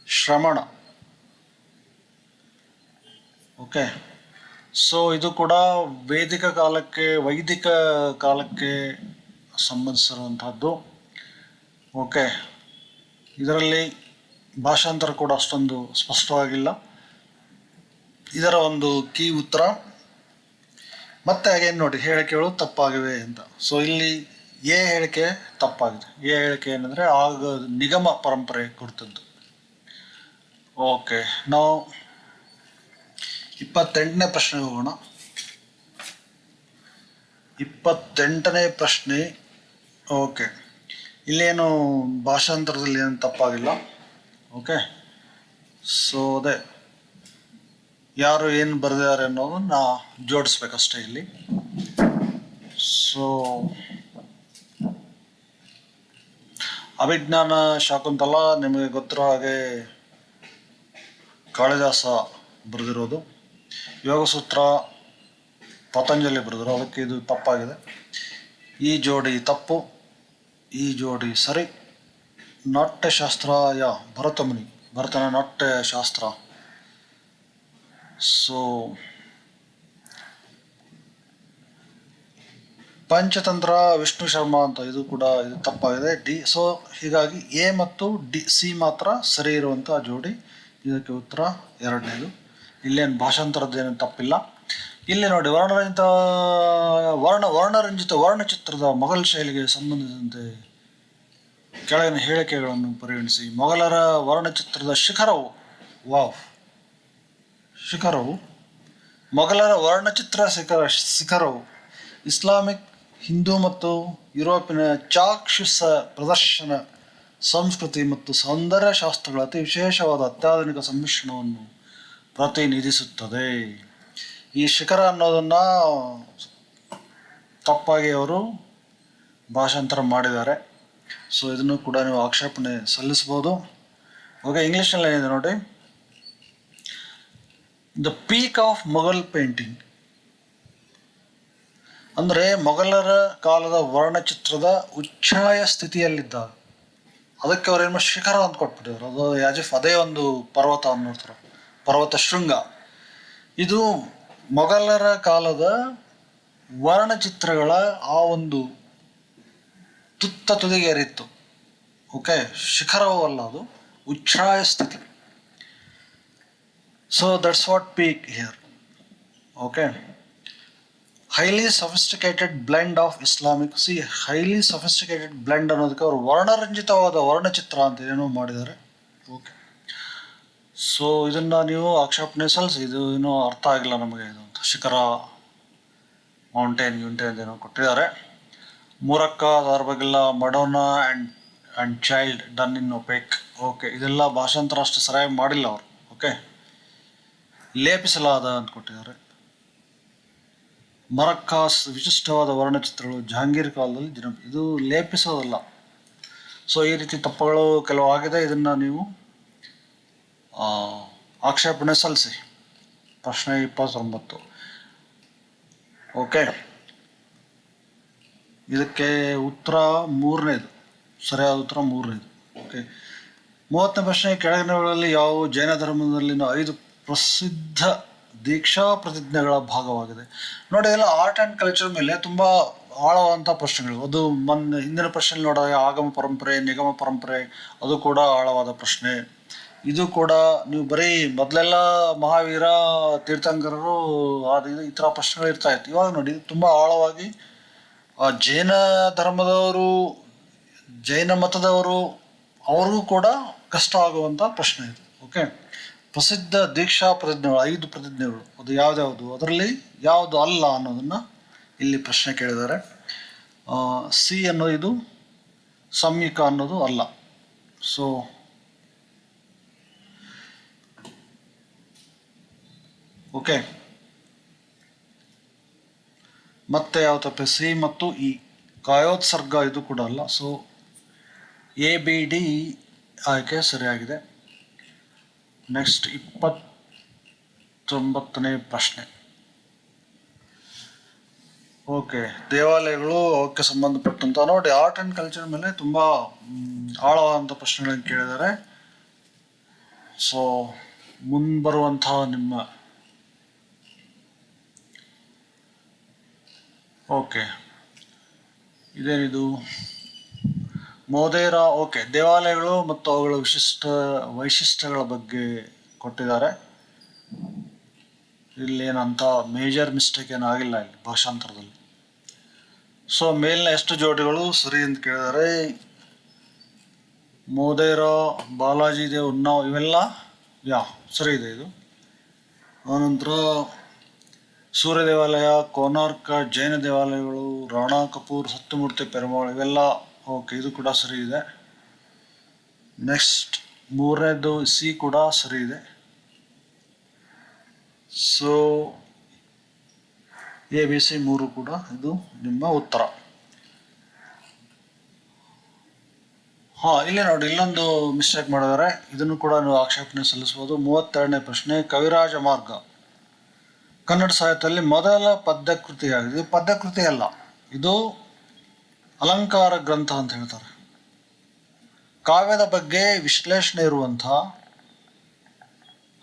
ಶ್ರಮಣ. ಓಕೆ, ಸೊ ಇದು ಕೂಡ ವೈದಿಕ ಕಾಲಕ್ಕೆ ಸಂಬಂಧಿಸಿರುವಂತಹದ್ದು. ಓಕೆ, ಇದರಲ್ಲಿ ಭಾಷಾಂತರ ಕೂಡ ಅಷ್ಟೊಂದು ಸ್ಪಷ್ಟವಾಗಿಲ್ಲ. ಇದರ ಒಂದು ಕೀ ಉತ್ತರ ಮತ್ತೆ ಹಾಗೇನು ನೋಡಿ, ಹೇಳಿಕೆಗಳು ತಪ್ಪಾಗಿವೆ ಅಂತ. ಸೊ ಇಲ್ಲಿ ಎ ಹೇಳಿಕೆ ತಪ್ಪಾಗಿದೆ. ಎ ಹೇಳಿಕೆ ಏನಂದರೆ ನಿಗಮ ಪರಂಪರೆ ಕುರಿತದ್ದು. ಓಕೆ, ನಾವು 28ನೇ ಪ್ರಶ್ನೆಗೆ ಹೋಗೋಣ. 28ನೇ ಪ್ರಶ್ನೆ. ಓಕೆ, ಇಲ್ಲೇನು ಭಾಷಾಂತರದಲ್ಲಿ ಏನು ತಪ್ಪಾಗಿಲ್ಲ. ಓಕೆ, ಸೊ ಅದೇ ಯಾರು ಏನು ಬರೆದಿದ್ದಾರೆ ಅನ್ನೋದನ್ನ ಜೋಡಿಸ್ಬೇಕಷ್ಟೇ ಇಲ್ಲಿ. ಸೊ ಅಭಿಜ್ಞಾನ ಶಾಕುಂತಲ ನಿಮಗೆ ಗೊತ್ತಿರೋ ಹಾಗೆ ಕಾಳಿದಾಸ ಬರೆದಿರೋದು. ಯೋಗಸೂತ್ರ ಪತಂಜಲಿ ಬರೆದರು, ಅದಕ್ಕೆ ಇದು ತಪ್ಪಾಗಿದೆ. ಈ ಜೋಡಿ ತಪ್ಪು, ಈ ಜೋಡಿ ಸರಿ. ನಾಟ್ಯಶಾಸ್ತ್ರ ಭರತನ ನಾಟ್ಯಶಾಸ್ತ್ರ. ಸೊ ಪಂಚತಂತ್ರ ವಿಷ್ಣು ಶರ್ಮಾ ಅಂತ, ಇದು ತಪ್ಪಾಗಿದೆ. ಡಿ. ಸೊ ಹೀಗಾಗಿ ಎ ಮತ್ತು ಸಿ ಮಾತ್ರ ಸರಿ ಇರುವಂಥ ಜೋಡಿ. ಇದಕ್ಕೆ ಉತ್ತರ 2ನೇದು. ಇಲ್ಲೇನು ಭಾಷಾಂತರದ್ದೇನು ತಪ್ಪಿಲ್ಲ. ಇಲ್ಲಿ ನೋಡಿ, ವರ್ಣರಂಜಿತ ವರ್ಣಚಿತ್ರದ ಮೊಘಲ್ ಶೈಲಿಗೆ ಸಂಬಂಧಿಸಿದಂತೆ ಕೆಳಗಿನ ಹೇಳಿಕೆಗಳನ್ನು ಪರಿಗಣಿಸಿ. ಮೊಘಲರ ವರ್ಣಚಿತ್ರದ ಶಿಖರವು ಮೊಘಲರ ವರ್ಣಚಿತ್ರ ಶಿಖರವು ಇಸ್ಲಾಮಿಕ್, ಹಿಂದೂ ಮತ್ತು ಯುರೋಪಿನ ಚಾಕ್ಷುಷ ಪ್ರದರ್ಶನ ಸಂಸ್ಕೃತಿ ಮತ್ತು ಸೌಂದರ್ಯ ಶಾಸ್ತ್ರಗಳ ಅತಿ ವಿಶೇಷವಾದ ಅತ್ಯಾಧುನಿಕ ಸಮ್ಮಿಶ್ರಣವನ್ನು ಪ್ರತಿನಿಧಿಸುತ್ತದೆ. ಈ ಶಿಖರ ಅನ್ನೋದನ್ನ ತಪ್ಪಾಗಿ ಅವರು ಭಾಷಾಂತರ ಮಾಡಿದ್ದಾರೆ. ಸೊ ಇದನ್ನು ಕೂಡ ನೀವು ಆಕ್ಷೇಪಣೆ ಸಲ್ಲಿಸ್ಬೋದು. ಓಕೆ, ಇಂಗ್ಲೀಷ್ನಲ್ಲಿ ಏನಿದೆ ನೋಡಿ. The peak of Mughal painting ಅಂದರೆ ಮೊಘಲರ ಕಾಲದ ವರ್ಣಚಿತ್ರದ ಉಚ್ಛ್ರಾಯ ಸ್ಥಿತಿಯಲ್ಲಿದ್ದಾಗ ಅದಕ್ಕೆ ಅವ್ರೇನು ಶಿಖರ ಅಂತ ಕೊಟ್ಬಿಟ್ಟಿದ್ರು. ಅದು ಯಾಜಿಫ್ ಅದೇ ಒಂದು ಪರ್ವತ ಅನ್ನೋರ್ತಾರೆ, ಪರ್ವತ ಶೃಂಗ. ಇದು ಮೊಘಲರ ಕಾಲದ ವರ್ಣಚಿತ್ರಗಳ ಆ ಒಂದು ತುದಿಗೆ ಏರಿತ್ತು. ಓಕೆ, ಶಿಖರವೂ ಅಲ್ಲ, ಅದು ಉಚ್ಛ್ರಾಯ ಸ್ಥಿತಿ. So that's what peak here. Okay, highly sophisticated blend of Islamic. Highly sophisticated blend ಅನ್ನೋದಕ್ಕೆ ಅವರು ವರ್ಣರಂಜಿತವಾದ ವರ್ಣಚಿತ್ರ ಅಂತ ಏನೋ ಮಾಡಿದ್ದಾರೆ. ಓಕೆ, ಸೊ ಇದನ್ನು ನೀವು ಆಕ್ಷೇಪಣೆ ಸಲ್ಲಿಸಿ. ಇದು ಏನೋ ಅರ್ಥ ಆಗಿಲ್ಲ ನಮಗೆ, ಇದು ಅಂತ ಶಿಖರ ಮೌಂಟೇನ್ ಏನೋ ಕೊಟ್ಟಿದ್ದಾರೆ. ಮೂರಕ್ಕ ಅದರ ಬಗ್ಗೆಲ್ಲ Madonna and child done in opaque. Okay, ಇದೆಲ್ಲ ಭಾಷಾಂತರ ಅಷ್ಟು ಸರಿಯಾಗಿ ಮಾಡಿಲ್ಲ ಅವರು. ಓಕೆ, ಲೇಪಿಸಲಾದ ಅಂತ ಕೊಟ್ಟಿದ್ದಾರೆ. ಮರಕ್ಕಾಸ್ ವಿಶಿಷ್ಟವಾದ ವರ್ಣಚಿತ್ರಗಳು ಜಹಾಂಗೀರ್ ಕಾಲದಲ್ಲಿ ಇದು ಲೇಪಿಸೋದಲ್ಲ. ಸೊ ಈ ರೀತಿ ತಪ್ಪುಗಳು ಕೆಲವು ಆಗಿದೆ. ಇದನ್ನು ನೀವು ಆಕ್ಷೇಪಣೆ ಸಲ್ಲಿಸಿ. ಪ್ರಶ್ನೆ 29. ಓಕೆ, ಇದಕ್ಕೆ ಉತ್ತರ 3ನೇದು, ಸರಿಯಾದ ಉತ್ತರ 3ನೇದು. ಓಕೆ, 30ನೇ ಪ್ರಶ್ನೆ. ಕೆಳಗಿನವುಗಳಲ್ಲಿ ಯಾವುವು ಜೈನ ಧರ್ಮದಲ್ಲಿನ 5 ಪ್ರಸಿದ್ಧ ದೀಕ್ಷಾ ಪ್ರತಿಜ್ಞೆಗಳ ಭಾಗವಾಗಿದೆ? ನೋಡಿ, ಎಲ್ಲ ಆರ್ಟ್ ಆ್ಯಂಡ್ ಕಲ್ಚರ್ ಮೇಲೆ ತುಂಬ ಆಳವಾದಂಥ ಪ್ರಶ್ನೆಗಳು. ಅದು ಹಿಂದಿನ ಪ್ರಶ್ನೆ ನೋಡಿದಾಗ ಆಗಮ ಪರಂಪರೆ, ನಿಗಮ ಪರಂಪರೆ, ಅದು ಕೂಡ ಆಳವಾದ ಪ್ರಶ್ನೆ. ಇದು ಕೂಡ ನೀವು ಬರೀ ಮೊದಲೆಲ್ಲ ಮಹಾವೀರ ತೀರ್ಥಂಕರರು ಅದು ಈ ಥರ ಪ್ರಶ್ನೆಗಳು ಇರ್ತಾ ಇತ್ತು. ಇವಾಗ ನೋಡಿ, ತುಂಬ ಆಳವಾಗಿ ಜೈನ ಧರ್ಮದವರು, ಜೈನ ಮತದವರು, ಅವ್ರಿಗೂ ಕೂಡ ಕಷ್ಟ ಆಗುವಂಥ ಪ್ರಶ್ನೆ ಇದು. ಓಕೆ, ಪ್ರಸಿದ್ಧ ದೀಕ್ಷಾ ಪ್ರತಿಜ್ಞೆಗಳು 5 ಪ್ರತಿಜ್ಞೆಗಳು, ಅದು ಯಾವ್ದ್ಯಾವುದು, ಅದರಲ್ಲಿ ಯಾವುದು ಅಲ್ಲ ಅನ್ನೋದನ್ನು ಇಲ್ಲಿ ಪ್ರಶ್ನೆ ಕೇಳಿದ್ದಾರೆ. ಸಿ ಅನ್ನೋದು, ಇದು ಸಂಯುಕ ಅನ್ನೋದು ಅಲ್ಲ. ಸೊ ಓಕೆ, ಮತ್ತೆ ಯಾವ ತಪ್ಪೆ? ಸಿ ಮತ್ತು ಇ. ಕಾಯೋತ್ಸರ್ಗ ಇದು ಕೂಡ ಅಲ್ಲ. ಸೊ ABD ಆಯ್ಕೆ ಸರಿಯಾಗಿದೆ. ನೆಕ್ಸ್ಟ್ 29ನೇ ಪ್ರಶ್ನೆ. ಓಕೆ, ದೇವಾಲಯಗಳು ಅವಕ್ಕೆ ಸಂಬಂಧಪಟ್ಟಂತ ನೋಡಿ, ಆರ್ಟ್ ಆ್ಯಂಡ್ ಕಲ್ಚರ್ ಮೇಲೆ ತುಂಬ ಆಳವಾದಂಥ ಪ್ರಶ್ನೆಗಳನ್ನು ಕೇಳಿದ್ದಾರೆ. ಸೊ ಮುಂಬರುವಂತಹ ನಿಮ್ಮ ಓಕೆ ಇದೇನಿದು ಮೋದೇರಾ. ಓಕೆ, ದೇವಾಲಯಗಳು ಮತ್ತು ಅವುಗಳ ವೈಶಿಷ್ಟ್ಯಗಳ ಬಗ್ಗೆ ಕೊಟ್ಟಿದ್ದಾರೆ. ಇಲ್ಲಿ ಏನಂತ ಮೇಜರ್ ಮಿಸ್ಟೇಕ್ ಏನಾಗಿಲ್ಲ ಇಲ್ಲಿ ಭಾಷಾಂತರದಲ್ಲಿ. ಸೊ ಮೇಲಿನ ಎಷ್ಟು ಜೋಡಿಗಳು ಸರಿ ಅಂತ ಕೇಳಿದರೆ ಮೋದೇರಾ, ಬಾಲಾಜಿ ದೇವ್, ಉನ್ನಾವ್ ಇವೆಲ್ಲ ಸರಿ ಇದೆ ಇದು. ಆನಂತರ ಸೂರ್ಯ ದೇವಾಲಯ, ಕೋನಾರ್ಕ, ಜೈನ ದೇವಾಲಯಗಳು, ರಾಣಾ ಕಪೂರ್, ಸತ್ಯಮೂರ್ತಿ ಪೆರುಮಾಳ್ ಇವೆಲ್ಲ ಓಕೆ, ಇದು ಕೂಡ ಸರಿ ಇದೆ. ನೆಕ್ಸ್ಟ್ ಮೂರನೇದು ಸಿ ಕೂಡ ಸರಿ ಇದೆ. ಸೊ ABC 3 ಕೂಡ ಇದು ನಿಮ್ಮ ಉತ್ತರ. ಇಲ್ಲಿ ನೋಡಿ, ಇಲ್ಲೊಂದು ಮಿಸ್ಟೇಕ್ ಮಾಡಿದರೆ ಇದನ್ನು ಕೂಡ ನೀವು ಆಕ್ಷೇಪಣೆ ಸಲ್ಲಿಸಬಹುದು. 32ನೇ ಪ್ರಶ್ನೆ. ಕವಿರಾಜ ಮಾರ್ಗ ಕನ್ನಡ ಸಾಹಿತ್ಯದಲ್ಲಿ ಮೊದಲ ಪದ್ಯಕೃತಿಯಾಗಿದೆ. ಇದು ಪದ್ಯಕೃತಿ ಅಲ್ಲ, ಇದು ಅಲಂಕಾರ ಗ್ರಂಥ ಅಂತ ಹೇಳ್ತಾರೆ. ಕಾವ್ಯದ ಬಗ್ಗೆ ವಿಶ್ಲೇಷಣೆ ಇರುವಂತಹ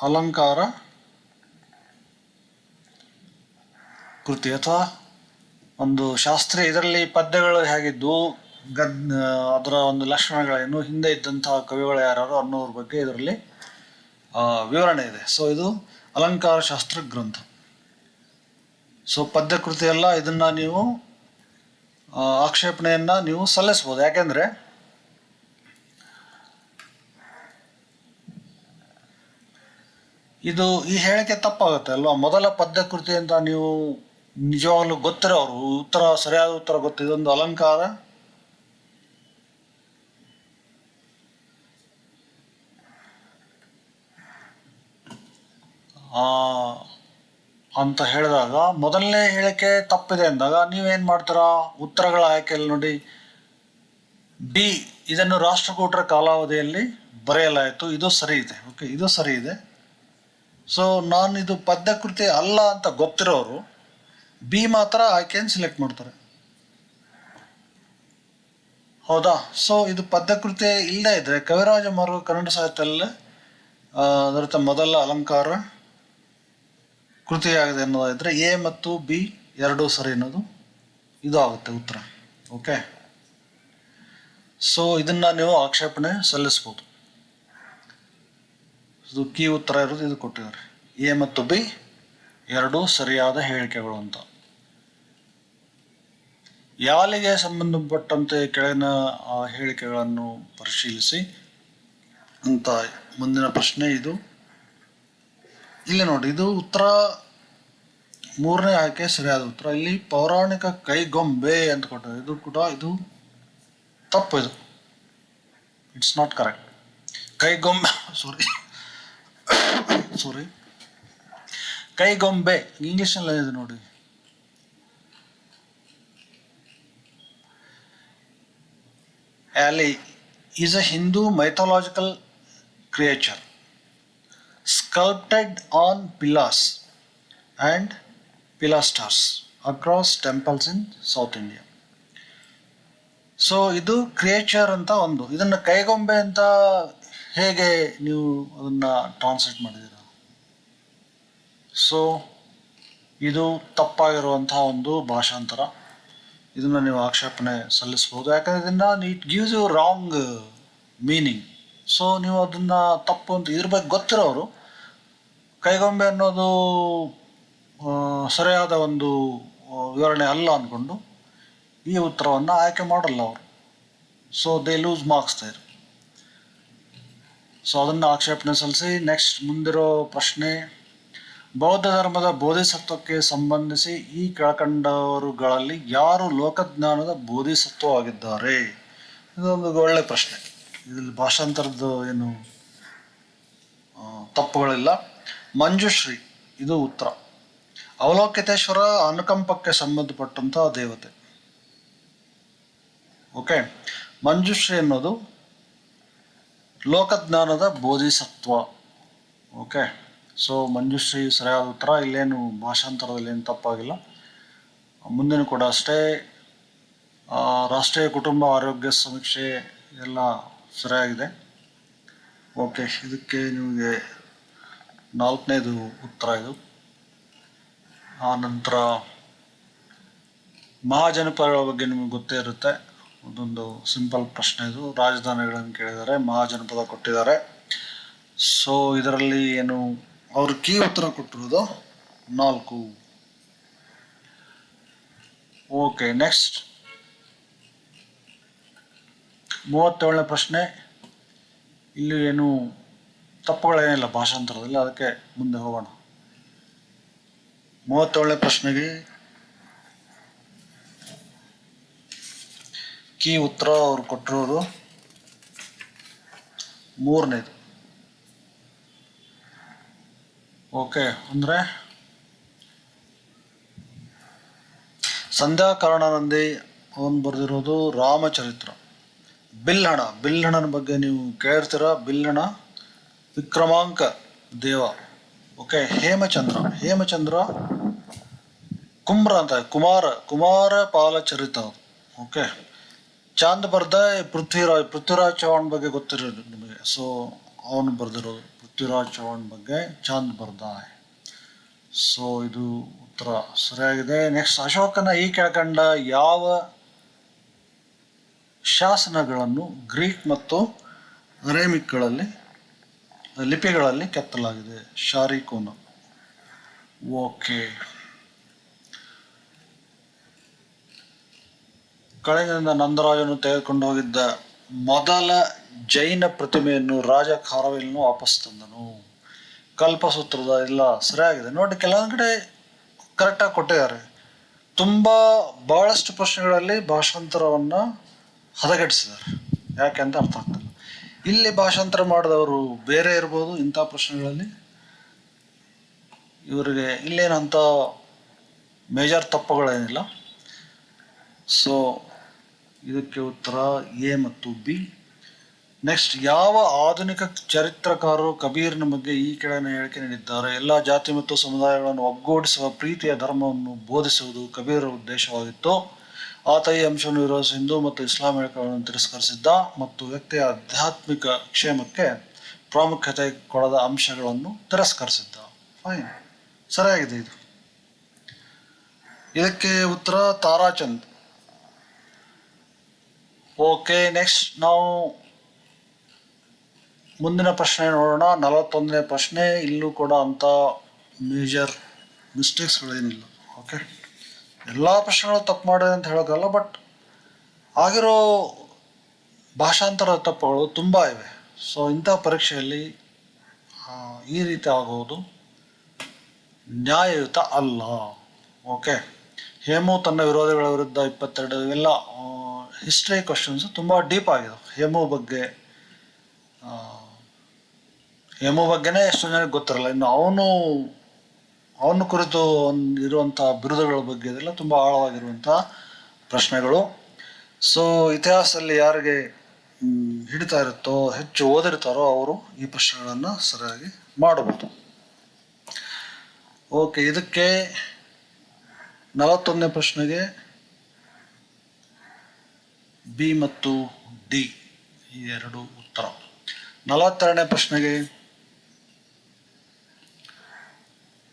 ಅಲಂಕಾರ ಕೃತಿ ಅಥವಾ ಒಂದು ಶಾಸ್ತ್ರೀಯ. ಇದರಲ್ಲಿ ಪದ್ಯಗಳು ಹೇಗಿದ್ದು, ಅದರ ಒಂದು ಲಕ್ಷಣಗಳೇನು, ಹಿಂದೆ ಇದ್ದಂತಹ ಕವಿಗಳು ಯಾರು ಅನ್ನೋದ್ರ ಬಗ್ಗೆ ಇದರಲ್ಲಿ ವಿವರಣೆ ಇದೆ. ಸೊ ಇದು ಅಲಂಕಾರ ಶಾಸ್ತ್ರ ಗ್ರಂಥ. ಸೊ ಪದ್ಯಕೃತಿ ಅಲ್ಲ, ಇದನ್ನ ನೀವು ಆಕ್ಷೇಪಣೆಯನ್ನ ನೀವು ಸಲ್ಲಿಸ್ಬೋದು. ಯಾಕೆಂದ್ರೆ ಇದು ಈ ಹೇಳಿಕೆ ತಪ್ಪಾಗುತ್ತೆ ಅಲ್ವಾ. ಮೊದಲ ಪದ್ಯಕೃತಿ ಅಂತ ನೀವು ನಿಜವಾಗ್ಲೂ ಗೊತ್ತಿರೋರು ಉತ್ತರ, ಸರಿಯಾದ ಉತ್ತರ ಗೊತ್ತು, ಇದೊಂದು ಅಲಂಕಾರ ಅಂತ ಹೇಳಿದಾಗ, ಮೊದಲನೇ ಹೇಳಿಕೆ ತಪ್ಪಿದೆ ಅಂದಾಗ ನೀವೇನ್ ಮಾಡ್ತೀರಾ, ಉತ್ತರಗಳ ಆಯ್ಕೆಯಲ್ಲಿ ನೋಡಿ ಡಿ, ಇದನ್ನು ರಾಷ್ಟ್ರಕೂಟರ ಕಾಲಾವಧಿಯಲ್ಲಿ ಬರೆಯಲಾಯಿತು, ಇದು ಸರಿ ಇದೆ. ಓಕೆ, ಇದು ಸರಿ ಇದೆ. ಸೊ ನಾನು ಇದು ಪದ್ಯಕೃತಿ ಅಲ್ಲ ಅಂತ ಗೊತ್ತಿರೋರು ಬಿ ಮಾತ್ರ ಆಯ್ಕೆಯನ್ನು ಸೆಲೆಕ್ಟ್ ಮಾಡ್ತಾರೆ, ಹೌದಾ. ಸೊ ಇದು ಪದ್ಯಕೃತಿ ಇಲ್ಲದೆ ಇದ್ರೆ ಕವಿರಾಜ ಮಾರ್ಗ ಕನ್ನಡ ಸಾಹಿತ್ಯದಲ್ಲಿ ಅದರ ಮೊದಲ ಅಲಂಕಾರ ಕೃತಿಯಾಗಿದೆ ಅನ್ನೋದಾದ್ರೆ A ಮತ್ತು B ಎರಡೂ ಸರಿ ಅನ್ನೋದು ಇದು ಆಗುತ್ತೆ ಉತ್ತರ. ಓಕೆ, ಸೊ ಇದನ್ನ ನೀವು ಆಕ್ಷೇಪಣೆ ಸಲ್ಲಿಸ್ಬೋದು. ಇದು ಕೀ ಉತ್ತರ ಇರೋದು, ಇದು ಕೊಟ್ಟಿದ್ದಾರೆ. A ಮತ್ತು B ಎರಡೂ ಸರಿಯಾದ ಹೇಳಿಕೆಗಳು ಅಂತ. ಯಾಲಿಗೆ ಸಂಬಂಧಪಟ್ಟಂತೆ ಕೆಳಗಿನ ಹೇಳಿಕೆಗಳನ್ನು ಪರಿಶೀಲಿಸಿ ಅಂತ ಮುಂದಿನ ಪ್ರಶ್ನೆ ಇದು. ಇಲ್ಲಿ ನೋಡಿ, ಇದು ಉತ್ತರ ಮೂರನೇ ಆಯ್ಕೆ ಸರಿಯಾದ ಉತ್ತರ. ಇಲ್ಲಿ ಪೌರಾಣಿಕ ಕೈಗೊಂಬೆ ಅಂತ ಕೊಟ್ಟಿದೆ, ಇದು ಕೂಡ ಇದು ತಪ್ಪು, ಇದು ಇಟ್ಸ್ ನಾಟ್ ಕರೆಕ್ಟ್. ಕೈಗೊಂಬೆ ಸಾರಿ ಕೈಗೊಂಬೆ ಇಂಗ್ಲಿಷ್ನಲ್ಲಿ ಇದೆ ನೋಡಿ. Ali is a Hindu mythological creature sculpted on pillars and pilasters across temples in South India. So ಇದು ಕ್ರಿಯೇಚರ್ ಅಂತ ಒಂದು, ಇದನ್ನ ಕೈಗೊಂಬೆ ಅಂತ ಹೇಗೆ ನೀವು ಅದನ್ನ ಟ್ರಾನ್ಸ್ಲೇಟ್ ಮಾಡಿದ್ದೀರಾ? ಸೊ ಇದು ತಪ್ಪಾಗಿರುವಂತಹ ಒಂದು ಭಾಷಾಂತರ. ಇದನ್ನ ನೀವು ಆಕ್ಷೇಪಣೆ ಸಲ್ಲಿಸ್ಬೋದು. ಯಾಕಂದ್ರೆ ಇದನ್ನ it gives you wrong meaning. So ನೀವು ಅದನ್ನ ತಪ್ಪು ಅಂತ ಇದ್ರ ಬಗ್ಗೆ ಗೊತ್ತಿರೋರು ಕೈಗೊಂಬೆ ಅನ್ನೋದು ಸರಿಯಾದ ಒಂದು ವಿವರಣೆ ಅಲ್ಲ ಅಂದ್ಕೊಂಡು ಈ ಉತ್ತರವನ್ನು ಆಯ್ಕೆ ಮಾಡಲ್ಲ ಅವರು. So they lose marks there. So ಅದನ್ನು ಆಕ್ಷೇಪಣೆ ಸಲ್ಲಿಸಿ. ನೆಕ್ಸ್ಟ್ ಮುಂದಿರೋ ಪ್ರಶ್ನೆ. ಬೌದ್ಧ ಧರ್ಮದ ಬೋಧಿಸತ್ವಕ್ಕೆ ಸಂಬಂಧಿಸಿ ಈ ಕೆಳಕಂಡವರುಗಳಲ್ಲಿ ಯಾರು ಲೋಕಜ್ಞಾನದ ಬೋಧಿಸತ್ವವಾಗಿದ್ದಾರೆ? ಇದೊಂದು ಒಳ್ಳೆ ಪ್ರಶ್ನೆ. ಇದರಲ್ಲಿ ಭಾಷಾಂತರದ್ದು ಏನು ತಪ್ಪುಗಳಿಲ್ಲ. ಮಂಜುಶ್ರೀ ಇದು ಉತ್ತರ. ಅವಲೋಕಿತೇಶ್ವರ ಅನುಕಂಪಕ್ಕೆ ಸಂಬಂಧಪಟ್ಟಂತಹ ದೇವತೆ. ಓಕೆ. ಮಂಜುಶ್ರೀ ಅನ್ನೋದು ಲೋಕಜ್ಞಾನದ ಬೋಧಿಸತ್ವ. ಓಕೆ. ಸೊ ಮಂಜುಶ್ರೀ ಸರಿಯಾದ ಉತ್ತರ. ಇಲ್ಲೇನು ಭಾಷಾಂತರದಲ್ಲಿ ಏನು ತಪ್ಪಾಗಿಲ್ಲ. ಮುಂದಿನ ಕೂಡ ಅಷ್ಟೇ. ರಾಷ್ಟ್ರೀಯ ಕುಟುಂಬ ಆರೋಗ್ಯ ಸಮೀಕ್ಷೆ ಎಲ್ಲ ಸರಿಯಾಗಿದೆ. ಓಕೆ, ಇದಕ್ಕೆ ನಿಮಗೆ 4ನೇದು ಉತ್ತರ ಇದು. ಆ ನಂತರ ಮಹಾಜನಪದಗಳ ಬಗ್ಗೆ ನಿಮಗೆ ಗೊತ್ತೇ ಇರುತ್ತೆ. ಅದೊಂದು ಸಿಂಪಲ್ ಪ್ರಶ್ನೆ ಇದು. ರಾಜಧಾನಿಗಳನ್ನು ಕೇಳಿದ್ದಾರೆ, ಮಹಾಜನಪದ ಕೊಟ್ಟಿದ್ದಾರೆ. ಸೊ ಇದರಲ್ಲಿ ಏನು ಅವರು ಕೀ ಉತ್ತರ ಕೊಟ್ಟಿರೋದು 4. ಓಕೆ, ನೆಕ್ಸ್ಟ್ 37ನೇ ಪ್ರಶ್ನೆ. ಇಲ್ಲಿ ಏನು ತಪ್ಪುಗಳೇನಿಲ್ಲ ಭಾಷಾಂತರದಲ್ಲಿ, ಅದಕ್ಕೆ ಮುಂದೆ ಹೋಗೋಣ. 37ನೇ ಪ್ರಶ್ನೆಗೆ ಕೀ ಉತ್ತರ ಅವ್ರು ಕೊಟ್ಟಿರೋದು 3ನೇದು. ಓಕೆ, ಅಂದರೆ ಸಂಧ್ಯಾಕರಣನಂದಿ ಅವನು ಬರೆದಿರೋದು ರಾಮಚರಿತ್ರ. ಬಿಲ್ಹಣನ ಬಗ್ಗೆ ನೀವು ಕೇಳಿರ್ತೀರ. ಬಿಲ್ಹಣ ವಿಕ್ರಮಾಂಕ ದೇವ. ಓಕೆ. ಹೇಮಚಂದ್ರ ಕುಮ್ರ ಅಂತ, ಕುಮಾರ ಪಾಲಚರಿತ ಅದು. ಓಕೆ. ಚಾಂದ್ ಬರ್ದ ಪೃಥ್ವಿರಾಜ್ ಚೌಹಾಣ್ ಬಗ್ಗೆ ಗೊತ್ತಿರೋದು ನಿಮಗೆ. ಸೊ ಅವನು ಬರೆದಿರೋದು ಪೃಥ್ವಿರಾಜ್ ಚೌಹಾಣ್ ಬಗ್ಗೆ ಚಾಂದ್ ಬರ್ದ. ಸೊ ಇದು ಉತ್ತರ ಸರಿಯಾಗಿದೆ. ನೆಕ್ಸ್ಟ್, ಅಶೋಕನ ಈ ಕೆಳಕಂಡ ಯಾವ ಶಾಸನಗಳನ್ನು ಗ್ರೀಕ್ ಮತ್ತು ಅರೇಮಿಕ್ ಲಿಪಿಗಳಲ್ಲಿ ಕೆತ್ತಲಾಗಿದೆ? ಶಾರಿಕೋನ. ಓಕೆ. ಕಳಿಂಗದಿಂದ ನಂದರಾಜನು ತೆಗೆದುಕೊಂಡು ಹೋಗಿದ್ದ ಮೊದಲ ಜೈನ ಪ್ರತಿಮೆಯನ್ನು ರಾಜ ಖಾರವೇಲನು ವಾಪಸ್ ತಂದನು. ಕಲ್ಪಸೂತ್ರದ ಎಲ್ಲ ಸರಿಯಾಗಿದೆ. ನೋಡಿ, ಕೆಲವೊಂದು ಕಡೆ ಕರೆಕ್ಟಾಗಿ ಕೊಟ್ಟಿದ್ದಾರೆ. ಬಹಳಷ್ಟು ಪ್ರಶ್ನೆಗಳಲ್ಲಿ ಭಾಷಾಂತರವನ್ನು ಹದಗೆಡಿಸಿದ್ದಾರೆ. ಯಾಕೆ ಅಂತ ಅರ್ಥ ಆಗ್ತದೆ. ಇಲ್ಲಿ ಭಾಷಾಂತರ ಮಾಡಿದವರು ಬೇರೆ ಇರ್ಬೋದು ಇಂಥ ಪ್ರಶ್ನೆಗಳಲ್ಲಿ. ಇವರಿಗೆ ಇಲ್ಲೇನಂತ ಮೇಜರ್ ತಪ್ಪುಗಳೇನಿಲ್ಲ. ಸೊ ಇದಕ್ಕೆ ಉತ್ತರ ಎ ಮತ್ತು ಬಿ. ನೆಕ್ಸ್ಟ್, ಯಾವ ಆಧುನಿಕ ಚರಿತ್ರಕಾರರು ಕಬೀರ್ನ ಬಗ್ಗೆ ಈ ಕೆಳಗಿನ ಹೇಳಿಕೆ ನೀಡಿದ್ದಾರೆ? ಎಲ್ಲ ಜಾತಿ ಮತ್ತು ಸಮುದಾಯಗಳನ್ನು ಒಗ್ಗೂಡಿಸುವ ಪ್ರೀತಿಯ ಧರ್ಮವನ್ನು ಬೋಧಿಸುವುದು ಕಬೀರ್ ಉದ್ದೇಶವಾಗಿತ್ತು. ಆತ ಈ ಅಂಶವನ್ನು ವಿರೋಧಿಸಿ ಹಿಂದೂ ಮತ್ತು ಇಸ್ಲಾಂ ಹೇಳಿಕೆಗಳನ್ನು ತಿರಸ್ಕರಿಸಿದ್ದ ಮತ್ತು ವ್ಯಕ್ತಿಯ ಆಧ್ಯಾತ್ಮಿಕ ಕ್ಷೇಮಕ್ಕೆ ಪ್ರಾಮುಖ್ಯತೆ ಕೊಡದ ಅಂಶಗಳನ್ನು ತಿರಸ್ಕರಿಸಿದ್ದ. ಫೈನ್, ಸರಿಯಾಗಿದೆ ಇದು. ಇದಕ್ಕೆ ಉತ್ತರ ತಾರಾಚಂದ್. ಓಕೆ, ನೆಕ್ಸ್ಟ್ ನಾವು ಮುಂದಿನ ಪ್ರಶ್ನೆ ನೋಡೋಣ. 41ನೇ ಪ್ರಶ್ನೆ. ಇಲ್ಲೂ ಕೂಡ ಅಂಥ ಮೇಜರ್ ಮಿಸ್ಟೇಕ್ಸ್ಗಳೇನಿಲ್ಲ. ಓಕೆ, ಎಲ್ಲ ಪ್ರಶ್ನೆಗಳು ತಪ್ಪು ಮಾಡಿದೆ ಅಂತ ಹೇಳೋಕ್ಕಲ್ಲ, ಬಟ್ ಆಗಿರೋ ಭಾಷಾಂತರ ತಪ್ಪುಗಳು ತುಂಬ ಇವೆ. ಸೊ ಇಂಥ ಪರೀಕ್ಷೆಯಲ್ಲಿ ಈ ರೀತಿ ಆಗುವುದು ನ್ಯಾಯಯುತ ಅಲ್ಲ. ಓಕೆ. ಹೇಮು ತನ್ನ ವಿರೋಧಿಗಳ ವಿರುದ್ಧ 22 ಇವೆಲ್ಲ ಹಿಸ್ಟ್ರಿ ಕ್ವಶನ್ಸ್ ತುಂಬ ಡೀಪ್ ಆಗಿದೆ. ಹೇಮು ಬಗ್ಗೆನೇ ಎಷ್ಟೋ ಜನಕ್ಕೆ ಗೊತ್ತಿರಲ್ಲ. ಇನ್ನು ಅವನು ಕುರಿತು ಇರುವಂಥ ಬಿರುದುಗಳ ಬಗ್ಗೆ ಇದೆಲ್ಲ ತುಂಬ ಆಳವಾಗಿರುವಂಥ ಪ್ರಶ್ನೆಗಳು. ಸೊ ಇತಿಹಾಸದಲ್ಲಿ ಯಾರಿಗೆ ಹಿಡಿತಾ ಇರುತ್ತೋ, ಹೆಚ್ಚು ಓದಿರ್ತಾರೋ ಅವರು ಈ ಪ್ರಶ್ನೆಗಳನ್ನು ಸರಿಯಾಗಿ ಮಾಡಬಹುದು. ಓಕೆ, ಇದಕ್ಕೆ 41ನೇ ಪ್ರಶ್ನೆಗೆ ಬಿ ಮತ್ತು ಡಿ ಈ 2 ಉತ್ತರ. 42ನೇ ಪ್ರಶ್ನೆಗೆ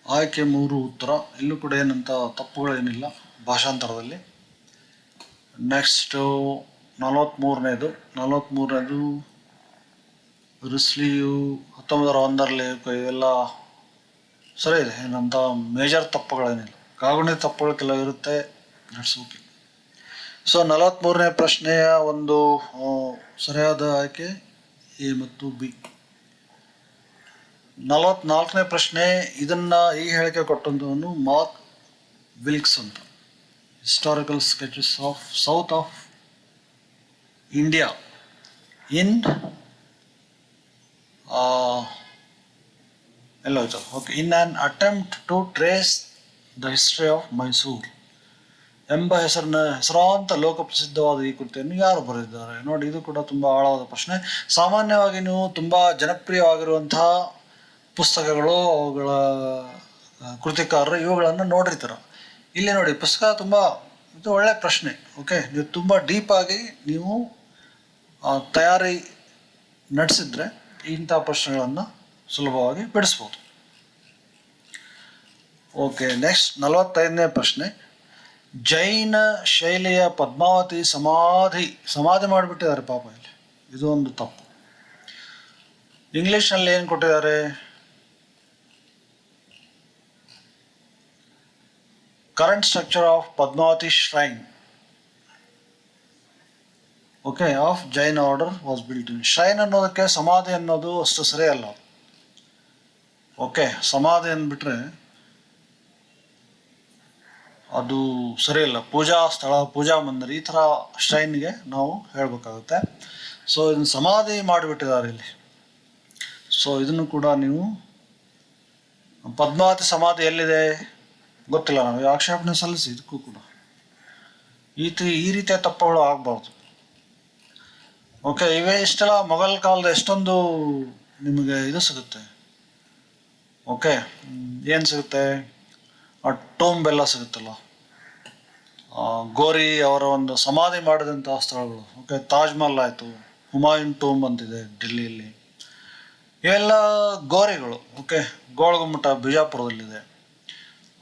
ಆಯ್ಕೆ 3 ಉತ್ತರ. ಇಲ್ಲೂ ಕೂಡ ಏನಂತ ತಪ್ಪುಗಳೇನಿಲ್ಲ ಭಾಷಾಂತರದಲ್ಲಿ. ನೆಕ್ಸ್ಟು 43ನೇದು ರಿಸ್ಲಿಯು 1901ರಲ್ಲಿ ಇವೆಲ್ಲ ಸರಿ ಇದೆ. ಏನಂತ ಮೇಜರ್ ತಪ್ಪುಗಳೇನಿಲ್ಲ. ಕಾಗುಣಿತ ತಪ್ಪುಗಳು ಕೆಲವು ಇರುತ್ತೆ. That's okay. ಸೊ 43ನೇ ಪ್ರಶ್ನೆಯ ಒಂದು ಸರಿಯಾದ ಆಯ್ಕೆ ಎ ಮತ್ತು ಬಿ. 44ನೇ ಪ್ರಶ್ನೆ. ಈ ಹೇಳಿಕೆ ಕೊಟ್ಟಂತವನು ಮಾರ್ಕ್ ವಿಲ್ಕ್ಸ್ ಅಂತ. Historical sketches of south of India in okay, in an attempt to trace the history of Mysore. ಎಂಬ ಹೆಸರಾಂತ ಲೋಕಪ್ರಸಿದ್ಧವಾದ ಈ ಕೃತಿಯನ್ನು ಯಾರು ಬರೆದಿದ್ದಾರೆ? ನೋಡಿ, ಇದು ಕೂಡ ತುಂಬಾ ಆಳವಾದ ಪ್ರಶ್ನೆ. ಸಾಮಾನ್ಯವಾಗಿ ನೀವು ತುಂಬಾ ಜನಪ್ರಿಯವಾಗಿರುವಂತಹ ಪುಸ್ತಕಗಳು, ಅವುಗಳ ಕೃತಿಕಾರರು ಇವುಗಳನ್ನು ನೋಡಿರ್ತೀರ. ಇಲ್ಲಿ ನೋಡಿ, ಪುಸ್ತಕ ತುಂಬಾ ಇದು ಒಳ್ಳೆ ಪ್ರಶ್ನೆ. ಓಕೆ, ನೀವು ತುಂಬಾ ಡೀಪ್ ಆಗಿ ನೀವು ತಯಾರಿ ನಡೆಸಿದ್ರೆ ಇಂಥ ಪ್ರಶ್ನೆಗಳನ್ನು ಸುಲಭವಾಗಿ ಬಿಡಿಸ್ಬೋದು. ಓಕೆ, ನೆಕ್ಸ್ಟ್ 45ನೇ ಪ್ರಶ್ನೆ. ಜೈನ ಶೈಲಿಯ ಪದ್ಮಾವತಿ ಸಮಾಧಿ ಮಾಡಿಬಿಟ್ಟಿದ್ದಾರೆ ಪಾಪ ಇಲ್ಲಿ. ಇದು ಒಂದು ತಪ್ಪು. ಇಂಗ್ಲಿಷ್ನಲ್ಲಿ ಏನು ಕೊಟ್ಟಿದ್ದಾರೆ? Current structure of Padmavati shrine, okay, of Jain order was built in. Shrine ಅನ್ನೋದಕ್ಕೆ ಸಮಾಧಿ ಅನ್ನೋದು ಅಷ್ಟು ಸರಿಯಲ್ಲ. ಓಕೆ, ಸಮಾಧಿ ಅಂದ್ಬಿಟ್ರೆ ಅದು ಸರಿಯಿಲ್ಲ. ಪೂಜಾ ಸ್ಥಳ, ಪೂಜಾ ಮಂದಿರ, ಈ ಥರ ಶ್ರೈನ್ಗೆ ನಾವು ಹೇಳಬೇಕಾಗುತ್ತೆ. ಸೊ ಇದನ್ನು ಸಮಾಧಿ ಮಾಡಿಬಿಟ್ಟಿದ್ದಾರೆ ಇಲ್ಲಿ. ಸೊ ಇದನ್ನು ಕೂಡ ನೀವು, ಪದ್ಮಾವತಿ ಸಮಾಧಿ ಎಲ್ಲಿದೆ ಗೊತ್ತಿಲ್ಲ, ನಾವು ಆಕ್ಷೇಪಣೆ ಸಲ್ಲಿಸಿ ಇದಕ್ಕೂ ಕೂಡ ಈ ರೀತಿಯ ತಪ್ಪುಗಳು ಆಗಬಾರ್ದು. ಓಕೆ, ಇಷ್ಟೆಲ್ಲ ಮೊಘಲ್ ಕಾಲದ ಎಷ್ಟೊಂದು ನಿಮಗೆ ಇದು ಸಿಗುತ್ತೆ. ಓಕೆ, ಏನು ಸಿಗುತ್ತೆ? ಟೋಂಬ್ ಎಲ್ಲ ಸಿಗುತ್ತಲ್ಲ, ಗೋರಿ ಅವರ ಒಂದು ಸಮಾಧಿ ಮಾಡಿದಂತಹ ಸ್ಥಳಗಳು. ಓಕೆ, ತಾಜ್ ಮಹಲ್ ಆಯಿತು, ಹುಮಾಯೂನ್ ಟೋಂಬ್ ಅಂತಿದೆ ಡೆಲ್ಲಿಯಲ್ಲಿ, ಇವೆಲ್ಲ ಗೋರಿಗಳು. ಓಕೆ, ಗೋಳಗುಮ್ಮಟ ಬಿಜಾಪುರದಲ್ಲಿದೆ.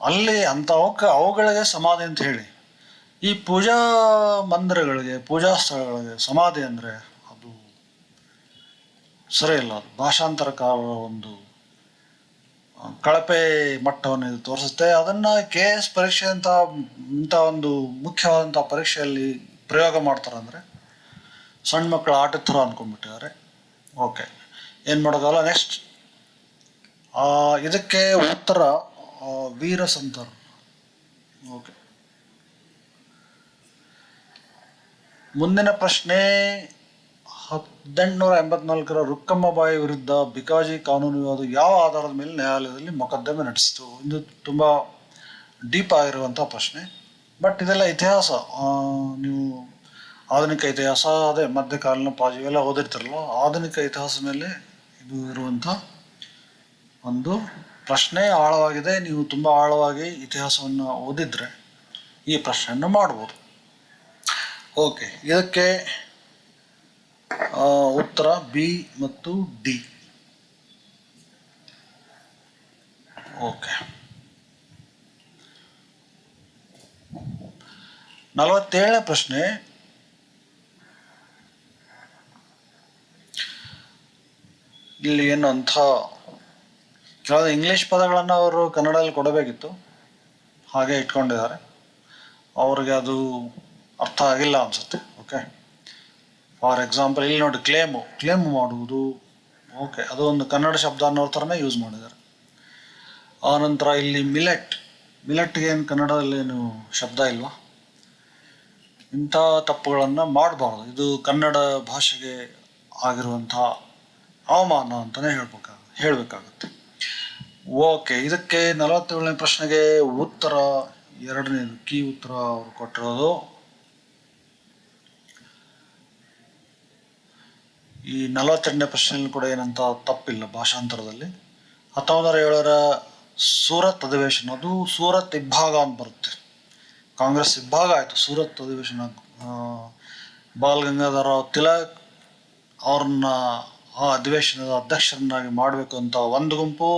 ಅಲ್ಲಿ ಅವುಗಳಿಗೆ ಸಮಾಧಿ ಅಂತ ಹೇಳಿ, ಈ ಪೂಜಾ ಮಂದಿರಗಳಿಗೆ, ಪೂಜಾ ಸ್ಥಳಗಳಿಗೆ ಸಮಾಧಿ ಅಂದರೆ ಅದು ಸರಿ ಇಲ್ಲ. ಅದು ಭಾಷಾಂತರಕಾರರ ಒಂದು ಕಳಪೆ ಮಟ್ಟವನ್ನು ಇದು ತೋರಿಸುತ್ತೆ. ಅದನ್ನು KS ಪರೀಕ್ಷೆ ಇಂಥ ಒಂದು ಮುಖ್ಯವಾದಂಥ ಪರೀಕ್ಷೆಯಲ್ಲಿ ಪ್ರಯೋಗ ಮಾಡ್ತಾರೆ ಅಂದರೆ ಸಣ್ಣ ಮಕ್ಕಳ ಆಟದ ಥರ ಅಂದ್ಕೊಂಡ್ಬಿಟ್ಟಿದ್ದಾರೆ. ಓಕೆ, ಏನು ಮಾಡೋದಲ್ಲ. ನೆಕ್ಸ್ಟ್, ಇದಕ್ಕೆ ಉತ್ತರ ವೀರ ಸಂತರ್. ಓಕೆ, ಮುಂದಿನ ಪ್ರಶ್ನೆ. 1884ರ ರುಕ್ಕಮ್ಮಬಾಯಿ ವಿರುದ್ಧ ಬಿಕಾಜಿ ಕಾನೂನು ವಿವಾದ ಯಾವ ಆಧಾರದ ಮೇಲೆ ನ್ಯಾಯಾಲಯದಲ್ಲಿ ಮೊಕದ್ದಮೆ ನಡೆಸಿತು? ಇದು ತುಂಬ ಡೀಪ್ ಆಗಿರುವಂಥ ಪ್ರಶ್ನೆ. ಬಟ್ ಇದೆಲ್ಲ ಇತಿಹಾಸ, ನೀವು ಆಧುನಿಕ ಇತಿಹಾಸ, ಅದೇ ಮಧ್ಯಕಾಲೀನ ಪಾಜಿ ಇವೆಲ್ಲ ಓದಿರ್ತಿರಲ್ಲ, ಆಧುನಿಕ ಇತಿಹಾಸ ಮೇಲೆ ಇದು ಇರುವಂಥ ಒಂದು ಪ್ರಶ್ನೆ. ಆಳವಾಗಿದೆ. ನೀವು ತುಂಬ ಆಳವಾಗಿ ಇತಿಹಾಸವನ್ನು ಓದಿದ್ರೆ ಈ ಪ್ರಶ್ನೆಯನ್ನು ಮಾಡ್ಬೋದು. ಓಕೆ, ಇದಕ್ಕೆ ಉತ್ತರ B ಮತ್ತು D. ಓಕೆ, 47ನೇ ಪ್ರಶ್ನೆ. ಇಲ್ಲಿ ಏನು ಅಂತ ಕೆಲವು ಇಂಗ್ಲಿಷ್ ಪದಗಳನ್ನು ಅವರು ಕನ್ನಡದಲ್ಲಿ ಕೊಡಬೇಕಿತ್ತು, ಹಾಗೆ ಇಟ್ಕೊಂಡಿದ್ದಾರೆ. ಅವ್ರಿಗೆ ಅದು ಅರ್ಥ ಆಗಿಲ್ಲ ಅನ್ಸುತ್ತೆ. ಓಕೆ, ಫಾರ್ ಎಕ್ಸಾಂಪಲ್ ಇಲ್ಲಿ ನೋಡಿ, ಕ್ಲೇಮು ಮಾಡುವುದು. ಓಕೆ, ಅದು ಒಂದು ಕನ್ನಡ ಶಬ್ದ ಅನ್ನೋ ಥರನೇ ಯೂಸ್ ಮಾಡಿದ್ದಾರೆ. ಆನಂತರ ಇಲ್ಲಿ ಮಿಲೆಟ್ಗೆ ಏನು ಕನ್ನಡದಲ್ಲಿ ಏನು ಶಬ್ದ ಇಲ್ವಾ? ಇಂಥ ತಪ್ಪುಗಳನ್ನು ಮಾಡಬಾರ್ದು. ಇದು ಕನ್ನಡ ಭಾಷೆಗೆ ಆಗಿರುವಂಥ ಅವಮಾನ ಅಂತಲೇ ಹೇಳಬೇಕಾಗುತ್ತೆ. ಓಕೆ, ಇದಕ್ಕೆ 47ನೇ ಪ್ರಶ್ನೆಗೆ ಉತ್ತರ ಎರಡನೇದು ಕೀ ಉತ್ತರ ಅವರು ಕೊಟ್ಟಿರೋದು. ಈ 48ನೇ ಪ್ರಶ್ನೆಯಲ್ಲಿ ಕೂಡ ಏನಂತ ತಪ್ಪಿಲ್ಲ ಭಾಷಾಂತರದಲ್ಲಿ. 1907ರ ಸೂರತ್ ಅಧಿವೇಶನ, ಅದು ಸೂರತ್ ಇಬ್ಬಾಗ ಅಂತ ಬರುತ್ತೆ. ಕಾಂಗ್ರೆಸ್ ಇಬ್ಬಾಗ ಆಯಿತು. ಸೂರತ್ ಅಧಿವೇಶನ, ಬಾಲ್ ಗಂಗಾಧರ ತಿಲಕ್ ಅವ್ರನ್ನ ಆ ಅಧಿವೇಶನದ ಅಧ್ಯಕ್ಷರನ್ನಾಗಿ ಮಾಡಬೇಕು ಅಂತ ಒಂದು ಗುಂಪು,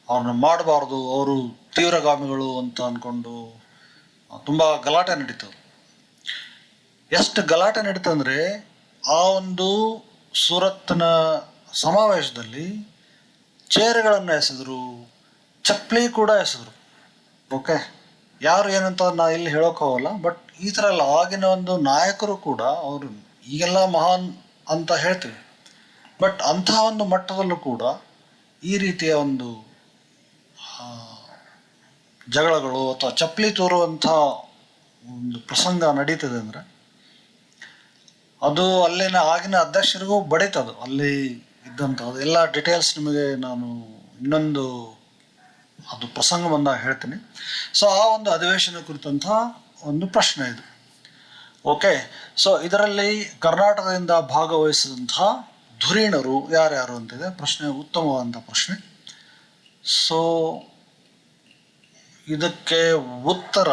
ಅವ್ರನ್ನ ಮಾಡಬಾರ್ದು, ಅವರು ತೀವ್ರಗಾಮಿಗಳು ಅಂತ ಅಂದ್ಕೊಂಡು ತುಂಬ ಗಲಾಟೆ ನಡೀತದೆ. ಎಷ್ಟು ಗಲಾಟೆ ನಡೀತಂದರೆ ಆ ಒಂದು ಸೂರತ್ನ ಸಮಾವೇಶದಲ್ಲಿ ಚೇರ್ಗಳನ್ನು ಎಸೆದ್ರು, ಚಪ್ಪಲಿ ಕೂಡ ಎಸೆದ್ರು. ಓಕೆ, ಯಾರು ಏನಂತ ನಾನು ಇಲ್ಲಿ ಹೇಳೋಕೆ ಹೋಗಲ್ಲ. ಬಟ್ ಈ ಥರ ಎಲ್ಲ ಆಗಿನ ಒಂದು ನಾಯಕರು ಕೂಡ, ಅವರು ಈಗೆಲ್ಲ ಮಹಾನ್ ಅಂತ ಹೇಳ್ತೀವಿ, ಬಟ್ ಅಂತಹ ಒಂದು ಮಟ್ಟದಲ್ಲೂ ಕೂಡ ಈ ರೀತಿಯ ಒಂದು ಜಗಳಗಳು ಅಥವಾ ಚಪ್ಪಲಿ ತೋರುವಂಥ ಒಂದು ಪ್ರಸಂಗ ನಡೀತದೆ ಅಂದರೆ ಅದು ಅಲ್ಲಿನ ಆಗಿನ ಅಧ್ಯಕ್ಷರಿಗೂ ಬಡೀತದು. ಅಲ್ಲಿ ಇದ್ದಂಥ ಅದೆಲ್ಲ ಡಿಟೇಲ್ಸ್ ನಿಮಗೆ ನಾನು ಇನ್ನೊಂದು ಅದು ಪ್ರಸಂಗ ಬಂದಾಗ ಹೇಳ್ತೀನಿ. ಸೊ ಆ ಒಂದು ಅಧಿವೇಶನ ಕುರಿತಂಥ ಒಂದು ಪ್ರಶ್ನೆ ಇದು. ಓಕೆ, ಸೊ ಇದರಲ್ಲಿ ಕರ್ನಾಟಕದಿಂದ ಭಾಗವಹಿಸಿದಂತಹ ಧುರೀಣರು ಯಾರ್ಯಾರು ಅಂತಿದೆ ಪ್ರಶ್ನೆ, ಉತ್ತಮವಾದಂಥ ಪ್ರಶ್ನೆ. ಸೊ ಇದಕ್ಕೆ ಉತ್ತರ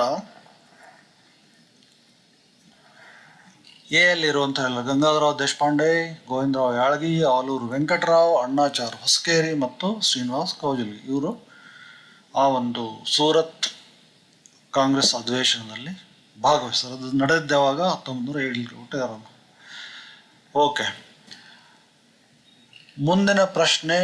ಎಲ್ಲಿರುವಂಥ ಎಲ್ಲ ಗಂಗಾಧರರಾವ್ ದೇಶಪಾಂಡೆ, ಗೋವಿಂದರಾವ್ ಯಾಳಗಿ, ಆಲೂರು ವೆಂಕಟರಾವ್, ಅಣ್ಣಾಚಾರ್ ಹೊಸಕೇರಿ ಮತ್ತು ಶ್ರೀನಿವಾಸ್ ಕೌಜಲ್ಗಿ ಇವರು ಆ ಒಂದು ಸೂರತ್ ಕಾಂಗ್ರೆಸ್ ಅಧಿವೇಶನದಲ್ಲಿ ಭಾಗವಹಿಸ್ತಾರೆ. ಅದು ನಡೆದಿದ್ದ ಯಾವಾಗ 1907 ಹುಟ್ಟಿದಾರಲ್ಲ. ಓಕೆ, ಮುಂದಿನ ಪ್ರಶ್ನೆ,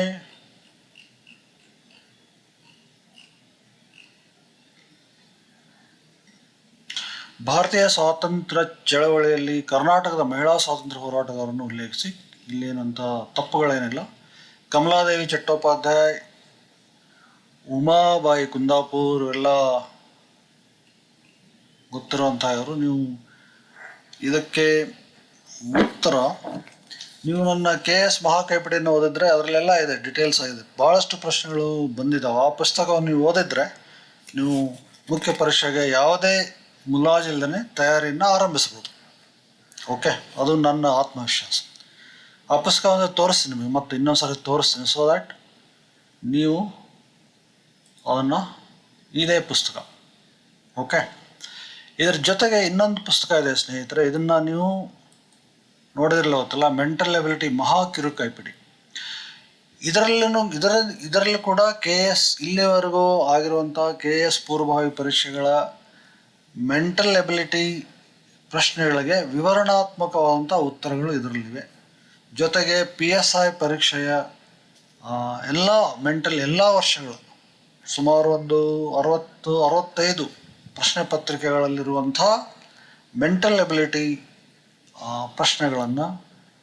ಭಾರತೀಯ ಸ್ವಾತಂತ್ರ್ಯ ಚಳವಳಿಯಲ್ಲಿ ಕರ್ನಾಟಕದ ಮಹಿಳಾ ಸ್ವಾತಂತ್ರ್ಯ ಹೋರಾಟಗಾರರನ್ನು ಉಲ್ಲೇಖಿಸಿ. ಇಲ್ಲೇನಂತ ತಪ್ಪುಗಳೇನಿಲ್ಲ. ಕಮಲಾದೇವಿ ಚಟ್ಟೋಪಾಧ್ಯಾಯ, ಉಮಾಬಾಯಿ ಕುಂದಾಪುರ್ ಎಲ್ಲ ಗೊತ್ತಿರುವಂಥವರು. ನೀವು ಇದಕ್ಕೆ ಉತ್ತರ, ನೀವು ನನ್ನ KS ಮಹಾಕೈಪಿಡಿಯನ್ನು ಓದಿದ್ರೆ ಅದರಲ್ಲೆಲ್ಲ ಇದೆ, ಡೀಟೇಲ್ಸ್ ಆಗಿದೆ, ಭಾಳಷ್ಟು ಪ್ರಶ್ನೆಗಳು ಬಂದಿದ್ದಾವೆ. ಆ ಪುಸ್ತಕವನ್ನು ನೀವು ಓದಿದ್ರೆ ನೀವು ಮುಖ್ಯ ಪರೀಕ್ಷೆಗೆ ಯಾವುದೇ ಮುಲಾಜಿಲ್ಲದೆ ತಯಾರಿಯನ್ನು ಆರಂಭಿಸ್ಬೋದು. ಓಕೆ, ಅದು ನನ್ನ ಆತ್ಮವಿಶ್ವಾಸ. ಆ ಪುಸ್ತಕವನ್ನು ತೋರಿಸ್ತೀನಿ ನಿಮಗೆ, ಮತ್ತೆ ಇನ್ನೊಂದ್ಸರಿ ತೋರಿಸ್ತೀನಿ, ಸೊ ದ್ಯಾಟ್ ನೀವು ಅದನ್ನು, ಇದೇ ಪುಸ್ತಕ. ಓಕೆ, ಇದರ ಜೊತೆಗೆ ಇನ್ನೊಂದು ಪುಸ್ತಕ ಇದೆ ಸ್ನೇಹಿತರೆ, ಇದನ್ನು ನೀವು ನೋಡಿದ್ರಲ್ಲ ಗೊತ್ತಲ್ಲ, ಮೆಂಟಲ್ ಎಬಿಲಿಟಿ ಮಹಾ ಕಿರುಕೈಪಿಡಿ. ಇದರಲ್ಲೂ ಕೂಡ KS ಇಲ್ಲಿವರೆಗೂ ಆಗಿರುವಂಥ KS ಪೂರ್ವಭಾವಿ ಪರೀಕ್ಷೆಗಳ ಮೆಂಟಲ್ ಎಬಿಲಿಟಿ ಪ್ರಶ್ನೆಗಳಿಗೆ ವಿವರಣಾತ್ಮಕವಾದಂಥ ಉತ್ತರಗಳು ಇದರಲ್ಲಿವೆ. ಜೊತೆಗೆ PSI ಪರೀಕ್ಷೆಯ ಎಲ್ಲ ವರ್ಷಗಳು ಸುಮಾರು ಒಂದು 60-65 ಪ್ರಶ್ನೆ ಪತ್ರಿಕೆಗಳಲ್ಲಿರುವಂಥ ಮೆಂಟಲ್ ಎಬಿಲಿಟಿ ಪ್ರಶ್ನೆಗಳನ್ನು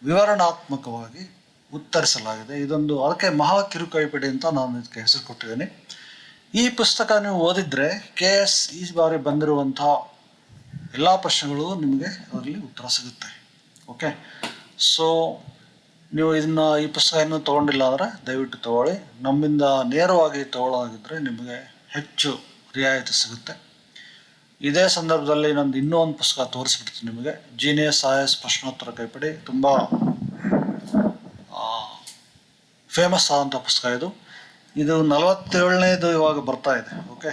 ವಿವರಣಾತ್ಮಕವಾಗಿ ಉತ್ತರಿಸಲಾಗಿದೆ. ಇದೊಂದು ಅದಕ್ಕೆ ಮಹಾ ಕಿರುಕೈಪಿಡಿ ಅಂತ ನಾನು ಇದಕ್ಕೆ ಹೆಸರು ಕೊಟ್ಟಿದ್ದೀನಿ. ಈ ಪುಸ್ತಕ ನೀವು ಓದಿದರೆ KS ಈ ಬಾರಿ ಬಂದಿರುವಂಥ ಎಲ್ಲ ಪ್ರಶ್ನೆಗಳು ನಿಮಗೆ ಅದರಲ್ಲಿ ಉತ್ತರ ಸಿಗುತ್ತೆ. ಓಕೆ, ಸೊ ನೀವು ಈ ಪುಸ್ತಕ ಇನ್ನೂ ತೊಗೊಂಡಿಲ್ಲ ಅಂದರೆ ದಯವಿಟ್ಟು ತಗೊಳ್ಳಿ. ನಮ್ಮಿಂದ ನೇರವಾಗಿ ತಗೊಳ್ಳೋದಾಗಿದ್ದರೆ ನಿಮಗೆ ಹೆಚ್ಚು ರಿಯಾಯಿತಿ ಸಿಗುತ್ತೆ. ಇದೇ ಸಂದರ್ಭದಲ್ಲಿ ನಂದು ಇನ್ನೂ ಒಂದು ಪುಸ್ತಕ ತೋರಿಸ್ಬಿಡ್ತೀನಿ ನಿಮಗೆ, ಜೀನಿಯಸ್ IAS ಪ್ರಶ್ನೋತ್ತರ ಕೈಪಿಡಿ. ತುಂಬ ಫೇಮಸ್ ಆದಂಥ ಪುಸ್ತಕ ಇದು. ಇದು 47ನೇದು ಇವಾಗ ಬರ್ತಾ ಇದೆ. ಓಕೆ,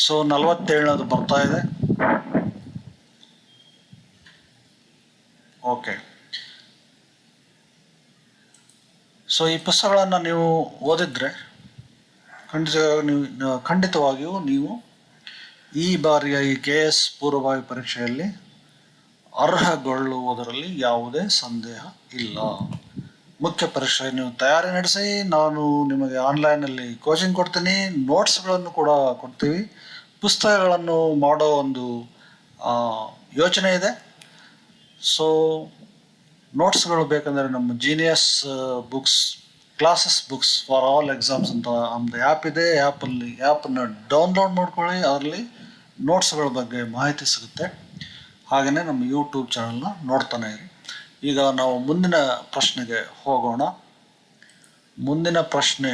ಸೊ 47ನೇದು ಬರ್ತಾ ಇದೆ. ಓಕೆ, ಸೊ ಈ ಪುಸ್ತಕಗಳನ್ನು ನೀವು ಓದಿದ್ರೆ ಖಂಡಿತವಾಗಿಯೂ ನೀವು ಈ ಬಾರಿಯ ಈ KS ಪೂರ್ವಭಾವಿ ಪರೀಕ್ಷೆಯಲ್ಲಿ ಅರ್ಹಗೊಳ್ಳುವುದರಲ್ಲಿ ಯಾವುದೇ ಸಂದೇಹ ಇಲ್ಲ. ಮುಖ್ಯ ಪರೀಕ್ಷೆ ನೀವು ತಯಾರಿ ನಡೆಸಿ, ನಾನು ನಿಮಗೆ ಆನ್ಲೈನಲ್ಲಿ ಕೋಚಿಂಗ್ ಕೊಡ್ತೀನಿ, ನೋಟ್ಸ್ಗಳನ್ನು ಕೂಡ ಕೊಡ್ತೀವಿ, ಪುಸ್ತಕಗಳನ್ನು ಮಾಡೋ ಒಂದು ಯೋಚನೆ ಇದೆ. ಸೊ ನೋಟ್ಸ್ಗಳು ಬೇಕಂದರೆ ನಮ್ಮ genius books classes books for all exams ಅಂತ ನಮ್ಮದು ಆ್ಯಪ್ ಇದೆ. ಆ್ಯಪನ್ನು ಡೌನ್ಲೋಡ್ ಮಾಡ್ಕೊಳ್ಳಿ, ಅದರಲ್ಲಿ ನೋಟ್ಸ್ಗಳ ಬಗ್ಗೆ ಮಾಹಿತಿ ಸಿಗುತ್ತೆ. ಹಾಗೆಯೇ ನಮ್ಮ ಯೂಟ್ಯೂಬ್ ಚಾನಲ್ನ ನೋಡ್ತಾನೆ ಇರಿ. ಈಗ ನಾವು ಮುಂದಿನ ಪ್ರಶ್ನೆಗೆ ಹೋಗೋಣ. ಮುಂದಿನ ಪ್ರಶ್ನೆ,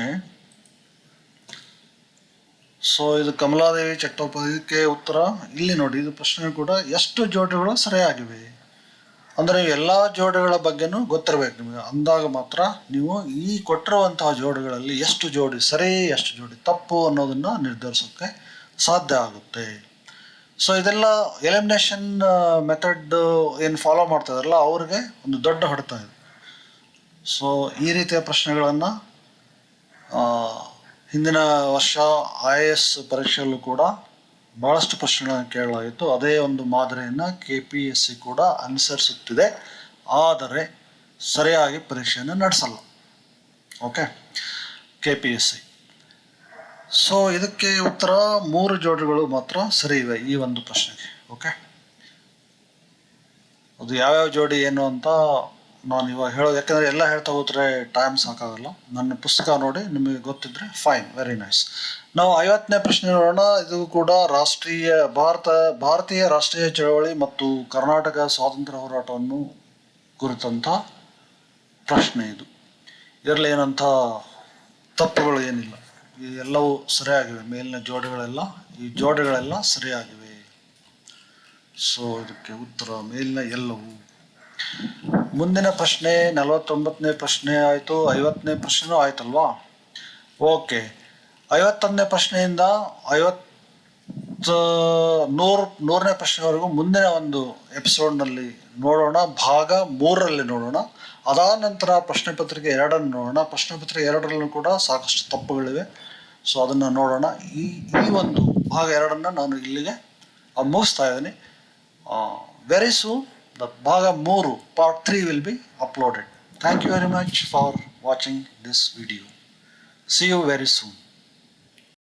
ಸೊ ಇದು ಕಮಲಾದೇವಿ ಚಟ್ಟೋಪಾಧ್ಯಾಯಕ್ಕೆ ಉತ್ತರ ಇಲ್ಲಿ ನೋಡಿ. ಇದು ಪ್ರಶ್ನೆ ಕೂಡ ಎಷ್ಟು ಜೋಡಿಗಳು ಸರಿಯಾಗಿವೆ ಅಂದರೆ ಎಲ್ಲ ಜೋಡಿಗಳ ಬಗ್ಗೆನೂ ಗೊತ್ತಿರಬೇಕು ನಿಮಗೆ. ಅಂದಾಗ ಮಾತ್ರ ನೀವು ಈ ಕೊಟ್ಟಿರುವಂತಹ ಜೋಡಿಗಳಲ್ಲಿ ಎಷ್ಟು ಜೋಡಿ ಸರಿ ಎಷ್ಟು ಜೋಡಿ ತಪ್ಪು ಅನ್ನೋದನ್ನು ನಿರ್ಧರಿಸೋಕ್ಕೆ ಸಾಧ್ಯ ಆಗುತ್ತೆ. ಸೊ ಇದೆಲ್ಲ ಎಲಿಮಿನೇಷನ್ ಮೆಥಡ್ ಏನು ಫಾಲೋ ಮಾಡ್ತಾ ಇದಾರಲ್ಲ ಅವ್ರಿಗೆ ಒಂದು ದೊಡ್ಡ ಹೊಡೆತ ಇದೆ. ಸೊ ಈ ರೀತಿಯ ಪ್ರಶ್ನೆಗಳನ್ನು ಹಿಂದಿನ ವರ್ಷ IAS ಪರೀಕ್ಷೆಯಲ್ಲೂ ಕೂಡ ಭಾಳಷ್ಟು ಪ್ರಶ್ನೆಗಳನ್ನು ಕೇಳಲಾಗಿತ್ತು. ಅದೇ ಒಂದು ಮಾದರಿಯನ್ನು KPSC ಕೂಡ ಅನುಸರಿಸುತ್ತಿದೆ, ಆದರೆ ಸರಿಯಾಗಿ ಪರೀಕ್ಷೆಯನ್ನು ನಡೆಸಲ್ಲ. Okay, KPSC. ಸೊ ಇದಕ್ಕೆ ಉತ್ತರ 3 ಜೋಡಿಗಳು ಮಾತ್ರ ಸರಿ ಇವೆ ಈ ಒಂದು ಪ್ರಶ್ನೆಗೆ. ಓಕೆ, ಅದು ಯಾವ್ಯಾವ ಜೋಡಿ ಏನು ಅಂತ ನಾನು ಇವಾಗ ಹೇಳೋದು, ಯಾಕಂದರೆ ಎಲ್ಲ ಹೇಳ್ತಾ ಹೋದರೆ ಟೈಮ್ ಸಾಕಾಗಲ್ಲ. ನನ್ನ ಪುಸ್ತಕ ನೋಡಿ ನಿಮಗೆ ಗೊತ್ತಿದ್ರೆ ಫೈನ್, ವೆರಿ ನೈಸ್. ನಾವು 50ನೇ ಪ್ರಶ್ನೆ ನೋಡೋಣ. ಇದು ಕೂಡ ಭಾರತೀಯ ರಾಷ್ಟ್ರೀಯ ಚಳವಳಿ ಮತ್ತು ಕರ್ನಾಟಕ ಸ್ವಾತಂತ್ರ್ಯ ಹೋರಾಟವನ್ನು ಕುರಿತಂಥ ಪ್ರಶ್ನೆ ಇದು. ಇದರಲ್ಲಿ ಏನಂಥ ತಪ್ಪುಗಳು ಏನಿಲ್ಲ. ಈ ಎಲ್ಲವೂ ಸರಿಯಾಗಿವೆ. ಮೇಲಿನ ಜೋಡಿಗಳೆಲ್ಲ, ಈ ಜೋಡಿಗಳೆಲ್ಲ ಸರಿಯಾಗಿವೆ. ಸೊ ಇದಕ್ಕೆ ಉತ್ತರ ಮೇಲಿನ ಎಲ್ಲವೂ. ಮುಂದಿನ ಪ್ರಶ್ನೆ 49ನೇ ಪ್ರಶ್ನೆ ಆಯಿತು, 50ನೇ ಪ್ರಶ್ನೆನೂ ಆಯ್ತಲ್ವಾ? ಓಕೆ, 51ನೇ ಪ್ರಶ್ನೆಯಿಂದ 100ನೇ ಪ್ರಶ್ನೆವರೆಗೂ ಮುಂದಿನ ಒಂದು ಎಪಿಸೋಡ್ನಲ್ಲಿ ನೋಡೋಣ. ಭಾಗ 3ರಲ್ಲಿ ನೋಡೋಣ. ಅದಾದ ನಂತರ ಪ್ರಶ್ನೆ ಪತ್ರಿಕೆ 2 ನೋಡೋಣ. ಪ್ರಶ್ನೆ ಪತ್ರಿಕೆ 2ರಲ್ಲೂ ಕೂಡ ಸಾಕಷ್ಟು ತಪ್ಪುಗಳಿವೆ. ಸೊ ಅದನ್ನು ನೋಡೋಣ. ಈ ಒಂದು ಭಾಗ 2 ನಾನು ಇಲ್ಲಿಗೆ ಮುಗಿಸ್ತಾ ಇದ್ದೀನಿ. ವೆರಿ ಸೂನ್ ದ ಭಾಗ 3 part 3 will be uploaded. Thank you very much for watching this video. See you very soon.